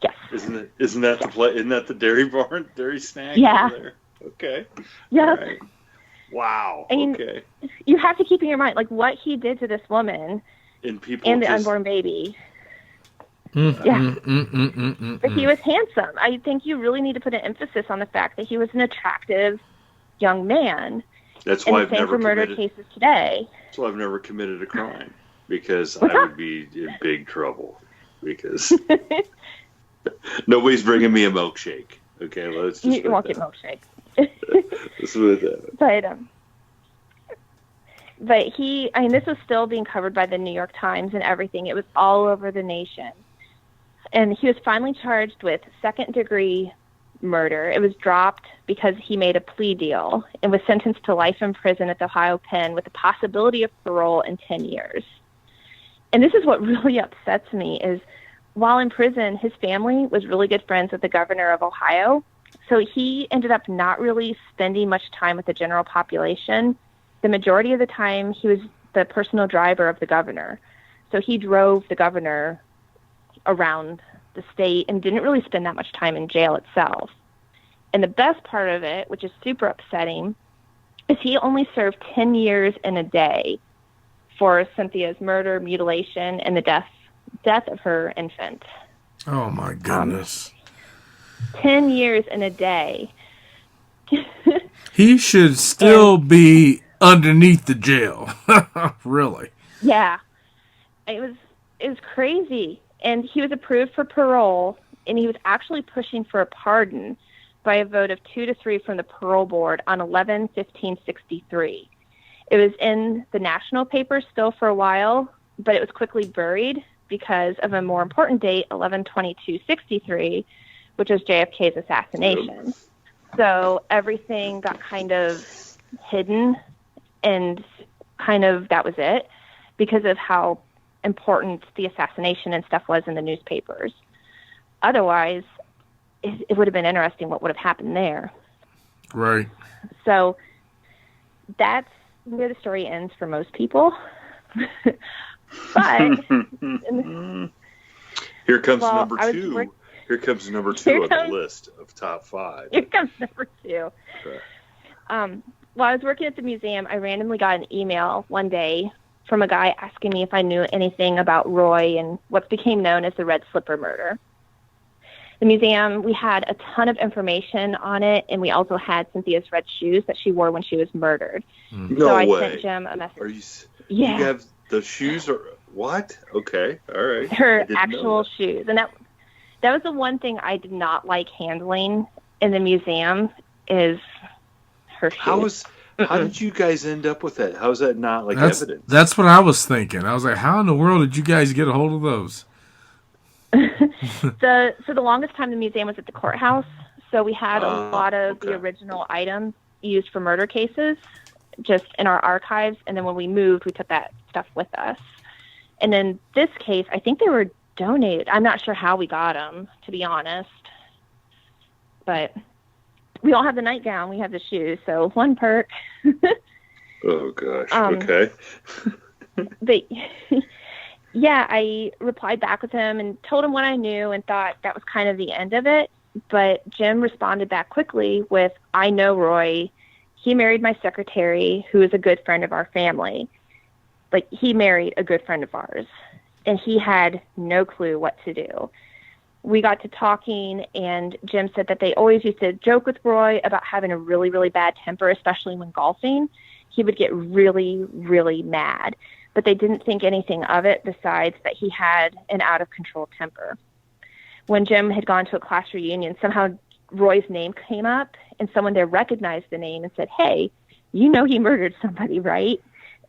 S3: Yes.
S2: Isn't that the dairy barn, dairy snack?
S3: Yeah.
S2: Over there? Okay.
S3: Yes.
S2: Right. Wow.
S3: I mean,
S2: okay.
S3: You have to keep in your mind, like, what he did to this woman
S2: and
S3: the unborn baby. But he was handsome. I think you really need to put an emphasis on the fact that he was an attractive young man.
S2: That's why I've
S3: never for murder cases today.
S2: That's why I've never committed a crime, because I would be in big trouble. Because nobody's bringing me a milkshake. Okay, let's just.
S3: You won't get milkshake.
S2: Let's put that.
S3: But this was still being covered by the New York Times and everything. It was all over the nation. And he was finally charged with second-degree murder. It was dropped because he made a plea deal and was sentenced to life in prison at the Ohio Pen with the possibility of parole in 10 years. And this is what really upsets me is while in prison, his family was really good friends with the governor of Ohio. So he ended up not really spending much time with the general population. The majority of the time, he was the personal driver of the governor. So he drove the governor around the state and didn't really spend that much time in jail itself. And the best part of it, which is super upsetting, is he only served 10 years and a day for Cynthia's murder, mutilation, and the death of her infant.
S4: Oh, my goodness.
S3: 10 years and a day.
S4: He should still be underneath the jail. Really.
S3: Yeah. It was crazy. And he was approved for parole, and he was actually pushing for a pardon by a vote of 2-3 from the parole board on 11/15/63. It was in the national paper still for a while, but it was quickly buried because of a more important date, 11/22/63, which was JFK's assassination. So everything got kind of hidden, and kind of that was it because of how important the assassination and stuff was in the newspapers. Otherwise, it would have been interesting what would have happened there.
S4: Right.
S3: So that's where the story ends for most people. But
S2: here comes number two. Here comes number two on the list of top 5.
S3: Here comes number 2. Okay. While I was working at the museum, I randomly got an email one day from a guy asking me if I knew anything about Roy and what became known as the Red Slipper murder. The museum, we had a ton of information on it, and we also had Cynthia's red shoes that she wore when she was murdered.
S2: No
S3: so I
S2: way.
S3: sent Jim a message.
S2: Are you?
S3: Yeah.
S2: You have the shoes? Or what? Okay, all right.
S3: Her actual shoes, and that was the one thing I did not like handling in the museum is her shoes.
S2: How did you guys end up with that? How is that not evidence?
S4: That's what I was thinking. I was like, how in the world did you guys get a hold of those?
S3: The longest time the museum was at the courthouse, so we had a lot of the original items used for murder cases just in our archives, and then when we moved, we took that stuff with us. And in this case, I think they were donated. I'm not sure how we got them, to be honest, but we all have the nightgown, we have the shoes, so one perk.
S2: Oh gosh. Okay.
S3: But yeah, I replied back with him and told him what I knew and thought that was kind of the end of it. But Jim responded back quickly with, I know Roy. He married my secretary, who is a good friend of our family. He married a good friend of ours, and he had no clue what to do. We got to talking, and Jim said that they always used to joke with Roy about having a really, really bad temper, especially when golfing. He would get really, really mad. But they didn't think anything of it besides that he had an out-of-control temper. When Jim had gone to a class reunion, somehow Roy's name came up, and someone there recognized the name and said, hey, you know he murdered somebody, right?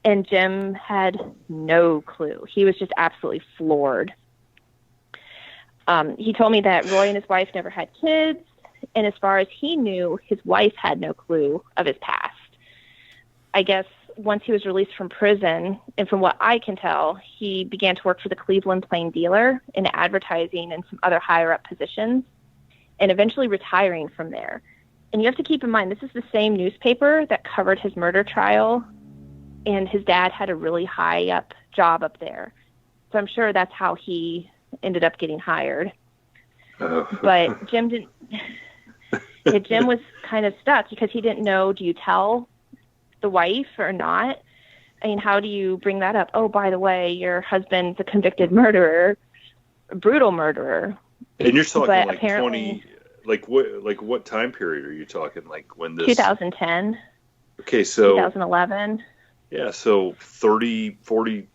S3: And Jim had no clue. He was just absolutely floored. He told me that Roy and his wife never had kids, and as far as he knew, his wife had no clue of his past. I guess once he was released from prison, and from what I can tell, he began to work for the Cleveland Plain Dealer in advertising and some other higher-up positions, and eventually retiring from there. And you have to keep in mind, this is the same newspaper that covered his murder trial, and his dad had a really high-up job up there. So I'm sure that's how he ended up getting hired. But Jim didn't. Yeah, Jim was kind of stuck because he didn't know, do you tell the wife or not? I mean, how do you bring that up? Oh, by the way, your husband's a convicted murderer, a brutal murderer.
S2: And you're talking
S3: but
S2: like 20, what time period are you talking? Like when this
S3: 2010.
S2: Okay, so
S3: 2011.
S2: Yeah, so 30, 40,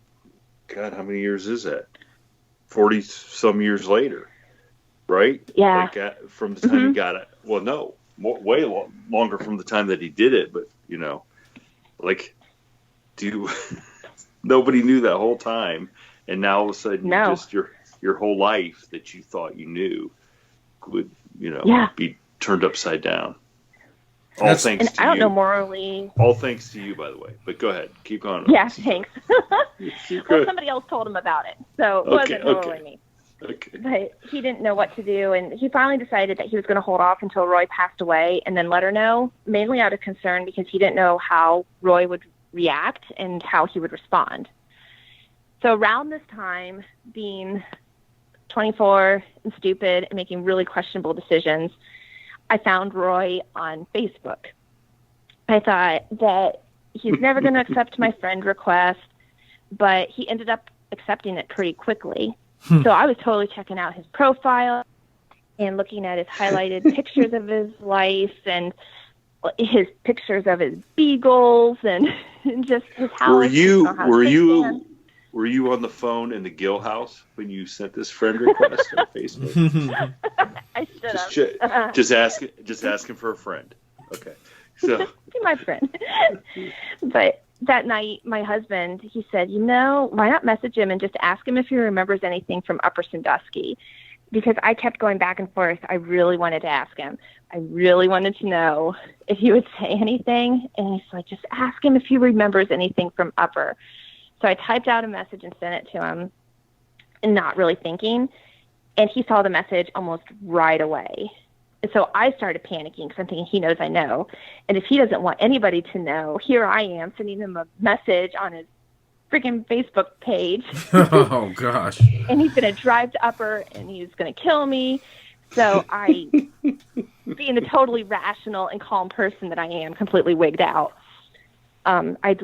S2: God, how many years is that? 40 some years later, right?
S3: Yeah.
S2: From the time he got it. Well, no, way longer from the time that he did it, but nobody knew that whole time, and now all of a sudden just your whole life that you thought you knew would be turned upside down.
S4: I
S3: don't know morally.
S2: All thanks to you, by the way. But go ahead, keep going.
S3: Yeah, thanks.
S2: Keep
S3: Well,
S2: going.
S3: somebody else told him about it, so it wasn't morally me.
S2: Okay.
S3: But he didn't know what to do, and he finally decided that he was going to hold off until Roy passed away and then let her know, mainly out of concern because he didn't know how Roy would react and how he would respond. So around this time, being 24 and stupid and making really questionable decisions, I found Roy on Facebook. I thought that he's never going to accept my friend request, but he ended up accepting it pretty quickly. So I was totally checking out his profile and looking at his highlighted pictures of his life and his pictures of his beagles and just his house.
S2: Were you on the phone in the Gill house when you sent this friend request on Facebook?
S3: I should have.
S2: Just asking for a friend. Okay. So
S3: Be my friend. But that night, my husband, he said, why not message him and just ask him if he remembers anything from Upper Sandusky? Because I kept going back and forth. I really wanted to ask him. I really wanted to know if he would say anything. And he's like, just ask him if he remembers anything from Upper. So I typed out a message and sent it to him, and not really thinking. And he saw the message almost right away. And so I started panicking because I'm thinking he knows I know. And if he doesn't want anybody to know, here I am sending him a message on his freaking Facebook page.
S4: Oh, gosh.
S3: And he's going to drive to Upper, and he's going to kill me. So I, being the totally rational and calm person that I am, completely wigged out. I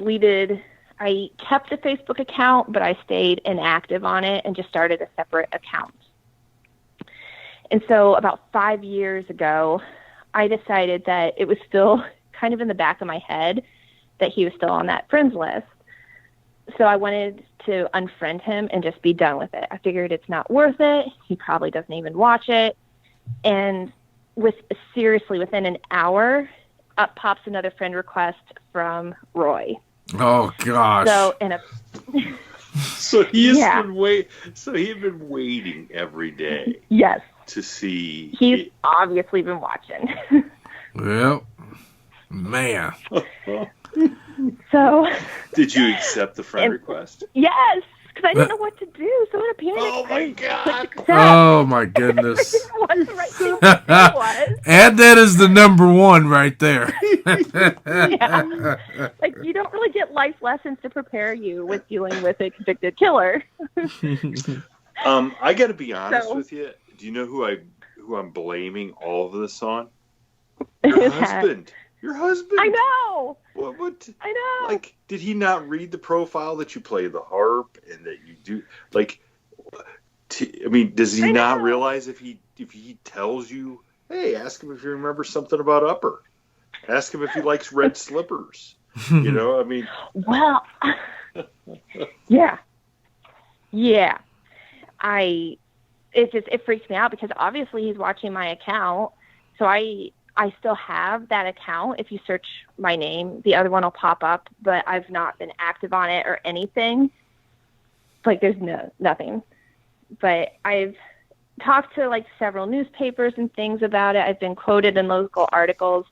S3: kept a Facebook account, but I stayed inactive on it and just started a separate account. And so about 5 years ago, I decided that it was still kind of in the back of my head that he was still on that friends list. So I wanted to unfriend him and just be done with it. I figured it's not worth it. He probably doesn't even watch it. And within an hour, up pops another friend request from Roy.
S4: Oh, gosh.
S2: So he had been waiting every day.
S3: Yes.
S2: To see.
S3: He's obviously been watching.
S4: Well, man.
S3: So.
S2: Did you accept the friend request?
S3: Yes, because I didn't know what to do. So in a panic.
S2: Oh my God.
S4: Oh my goodness.
S3: What the right thing to do was.
S4: And that is the number one right there.
S3: Yeah. Like, you don't really get life lessons to prepare you with dealing with a convicted killer.
S2: I got to be honest with you. Do you know who I'm blaming all of this on? Your husband. Your husband.
S3: I know.
S2: What?
S3: I know.
S2: Like, did he not read the profile that you play the harp and that you do? Like, does he not realize if he tells you, hey, ask him if he remembers something about Upper. Ask him if he likes red slippers.
S3: Well, yeah. It freaks me out because obviously he's watching my account. So I still have that account. If you search my name, the other one will pop up, but I've not been active on it or anything. Like, there's nothing. But I've talked to several newspapers and things about it. I've been quoted in local articles.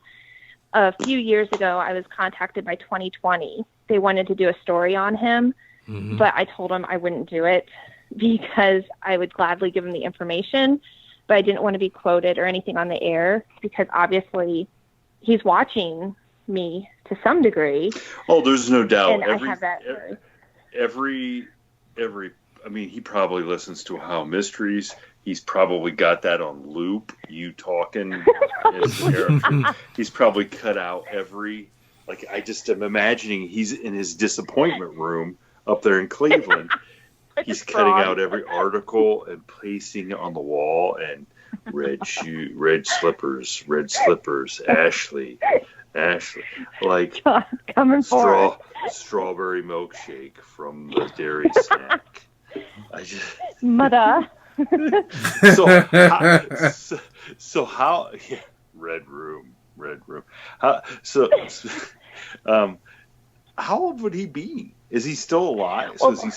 S3: A few years ago, I was contacted by 2020. They wanted to do a story on him, but I told them I wouldn't do it because I would gladly give him the information, but I didn't want to be quoted or anything on the air because obviously he's watching me to some degree.
S2: Oh, there's no doubt.
S3: And I have that.
S2: He probably listens to Ohio Mysteries. He's probably got that on loop. You talking. He's probably cut out I just am imagining he's in his disappointment room up there in Cleveland. He's cutting out every article and pasting it on the wall and red slippers, Ashlie, like
S3: coming
S2: strawberry milkshake from the dairy snack.
S3: Mother.
S2: Red room. How old would he be? Is he still alive? So is he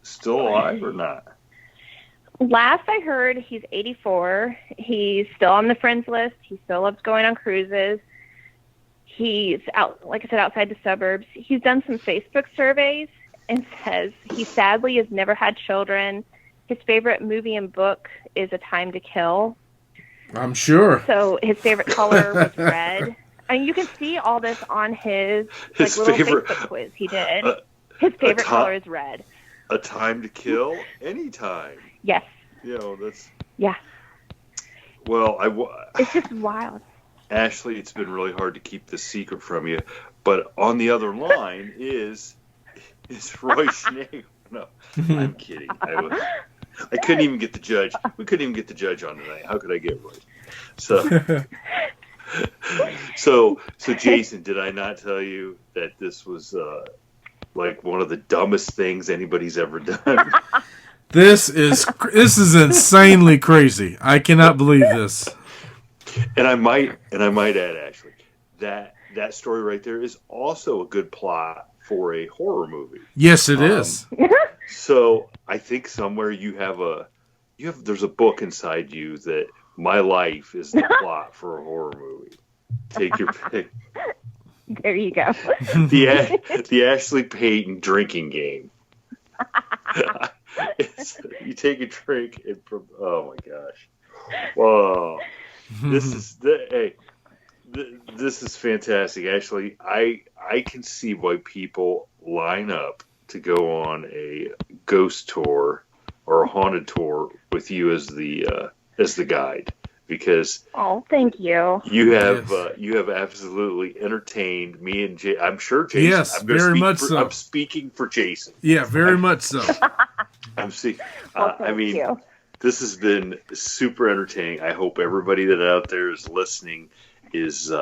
S2: still alive or not?
S3: Last I heard, he's 84. He's still on the friends list. He still loves going on cruises. He's out, like I said, outside the suburbs. He's done some Facebook surveys and says he sadly has never had children. His favorite movie and book is A Time to Kill.
S4: I'm sure.
S3: So his favorite color was red. And you can see all this on his little Facebook quiz he did. His favorite color is red.
S2: A Time to Kill? Anytime.
S3: Yes.
S2: That's...
S3: Yeah.
S2: Well,
S3: it's just wild.
S2: Ashlie, it's been really hard to keep this secret from you, but on the other line is Roy Schneider. No, I'm kidding. I couldn't even get the judge. We couldn't even get the judge on tonight. How could I get Roy? So Jason, did I not tell you that this was like one of the dumbest things anybody's ever done?
S4: This is insanely crazy. I cannot believe this.
S2: And I might add, Ashlie, that story right there is also a good plot for a horror movie.
S4: Yes, it is.
S2: So I think somewhere there's a book inside you that my life is the plot for a horror movie. Take your pick.
S3: There you go.
S2: The Ashlie Payton drinking game. You take a drink and oh my gosh. Whoa. This is fantastic. Actually, I can see why people line up to go on a ghost tour or a haunted tour with you as the guide, because
S3: thank you.
S2: You have absolutely entertained me and Jay. I'm sure Jason.
S4: Yes, very much so.
S2: I'm speaking for Jason.
S4: Yeah, very much so.
S2: I'm seeing.
S3: Thank you.
S2: This has been super entertaining. I hope everybody that out there is listening is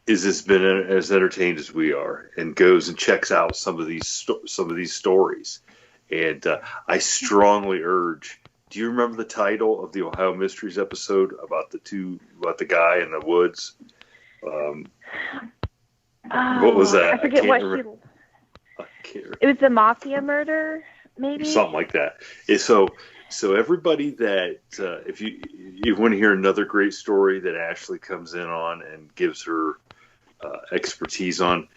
S2: has been as entertained as we are, and goes and checks out some of these stories. And I strongly urge. Do you remember the title of the Ohio Mysteries episode about the guy in the woods? What was that?
S3: I forget what it was. The mafia murder, maybe
S2: something like that. So everybody that if you want to hear another great story that Ashlie comes in on and gives her expertise on,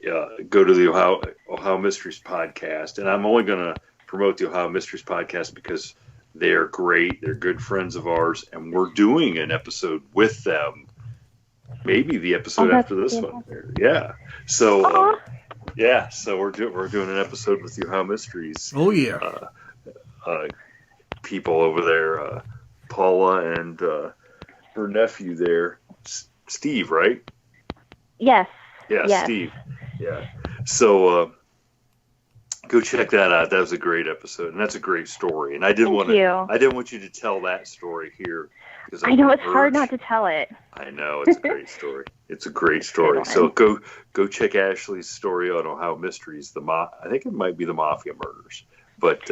S2: go to the Ohio Mysteries podcast. And I'm only going to promote the Ohio Mysteries podcast because they're great. They're good friends of ours, and we're doing an episode with them. Maybe the episode after this one. Yeah. So so we're doing an episode with the Ohio Mysteries.
S4: Oh yeah.
S2: People over there, Paula and her nephew there, Steve, right?
S3: Yes.
S2: Yeah,
S3: yes.
S2: Steve. Yeah. So go check that out. That was a great episode, and that's a great story. And I didn't want you to tell that story here because
S3: I know it's hard not to tell it.
S2: I know it's a great story. It's a great story. So go check Ashley's story on Ohio Mysteries. I think it might be the Mafia Murders, but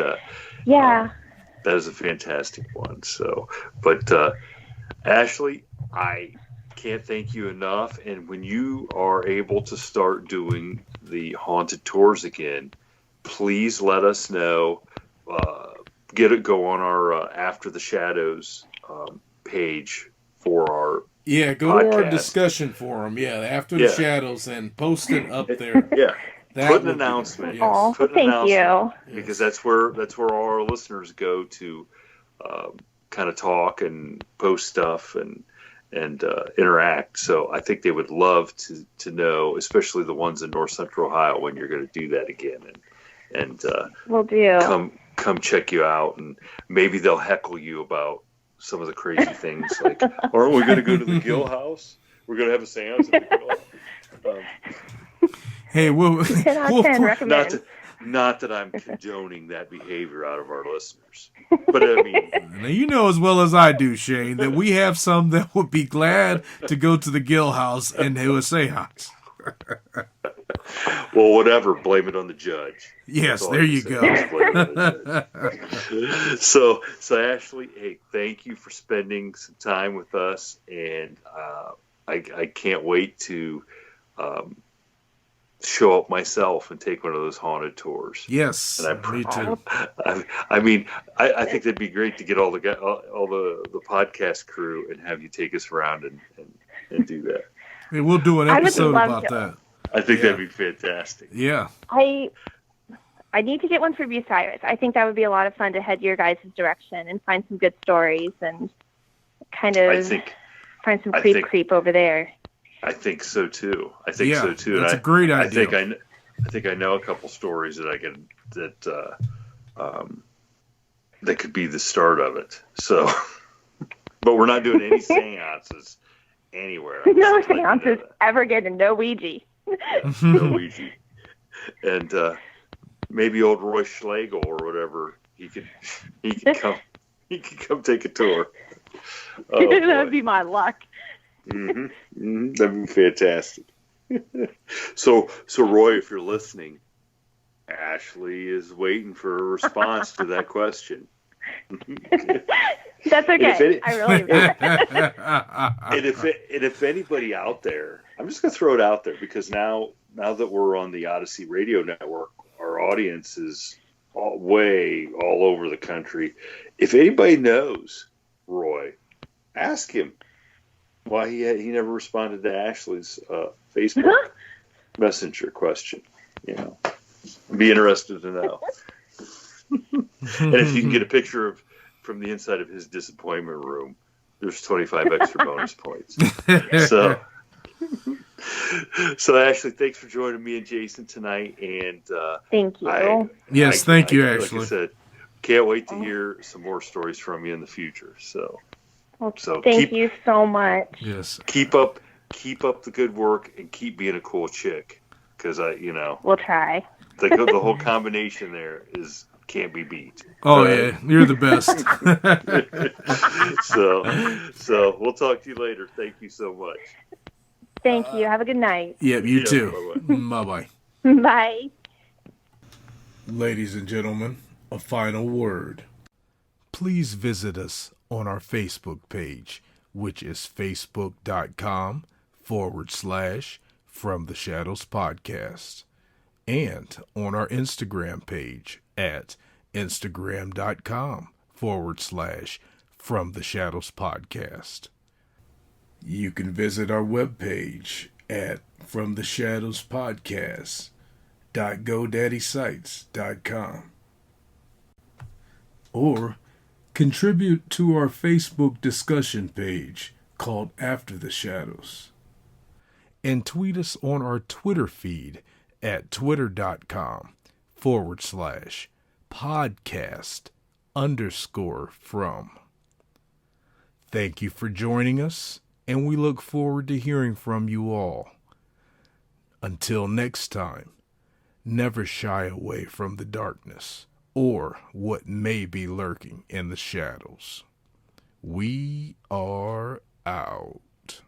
S3: yeah.
S2: That is a fantastic one. So, but Ashlie, I can't thank you enough. And when you are able to start doing the haunted tours again, please let us know. Go on our After the Shadows page for our
S4: go
S2: podcast.
S4: to our discussion forum. Yeah, After the Shadows, and post it up there.
S2: Yeah. Put an announcement.
S3: Yes. Thank you.
S2: Because that's where all our listeners go to kind of talk and post stuff and interact. So I think they would love to know, especially the ones in North Central Ohio, when you're going to do that again. And
S3: we'll do.
S2: Come check you out, and maybe they'll heckle you about some of the crazy things. Like, aren't we going to go to the Gill House? We're going to have a seance at the Gill House.
S4: Hey, we'll
S2: not that I'm condoning that behavior out of our listeners, but I mean,
S4: now, you know as well as I do, Shane, that we have some that would be glad to go to the Gill House and do a seance.
S2: Well, whatever. Blame it on the judge.
S4: Yes, there you go.
S2: So Ashlie, hey, thank you for spending some time with us, and I can't wait to show up myself and take one of those haunted tours.
S4: Yes,
S2: And
S4: me too.
S2: I mean, I think that'd be great to get all the podcast crew and have you take us around and do that.
S4: Hey, we'll do an
S3: I would
S4: episode
S3: love
S4: about
S3: to.
S4: that.
S2: I think
S4: Yeah.
S2: that'd be fantastic.
S4: Yeah.
S3: I need to get one for Bucyrus. I think that would be a lot of fun to head your guys' direction and find some good stories and kind of find some creep over there.
S2: I think so too. I think so too.
S4: That's a great idea.
S2: I think I know a couple stories that I can that could be the start of it. So, but we're not doing any seances anywhere.
S3: No seances ever again, and no Ouija.
S2: No Ouija. And maybe old Roy Schlegel or whatever, he could come take a tour. Oh,
S3: that'd be my luck.
S2: That'd be fantastic. So Roy, if you're listening, Ashlie is waiting for a response to that question.
S3: That's okay. I really
S2: and if anybody out there, I'm just gonna throw it out there because now that we're on the Odyssey Radio Network, our audience is way all over the country. If anybody knows Roy, ask him why he never responded to Ashley's Facebook Messenger question. You know, I'd be interested to know. And if you can get a picture from the inside of his disappointment room, there's 25 extra bonus points. So Ashlie, thanks for joining me and Jason tonight. And
S3: thank you.
S4: Thank you, Ashlie.
S2: Like I said, can't wait to hear some more stories from you in the future. So
S3: thank you so much.
S4: Yes.
S2: Keep up the good work and keep being a cool chick. Because
S3: we'll try.
S2: The whole combination there can't be beat.
S4: Oh yeah, you're the best.
S2: So we'll talk to you later. Thank you so much.
S3: Thank you. Have a good night.
S4: Yeah, you too. Bye-bye.
S3: Bye.
S1: Ladies and gentlemen, a final word. Please visit us on our Facebook page, which is facebook.com/From the Shadows Podcast, and on our Instagram page at instagram.com/From the Shadows Podcast. You can visit our webpage at FromTheShadowsPodcast.GoDaddySites.com, or contribute to our Facebook discussion page called After the Shadows, and tweet us on our Twitter feed at twitter.com/podcast_from. Thank you for joining us, and we look forward to hearing from you all. Until next time, never shy away from the darkness or what may be lurking in the shadows. We are out.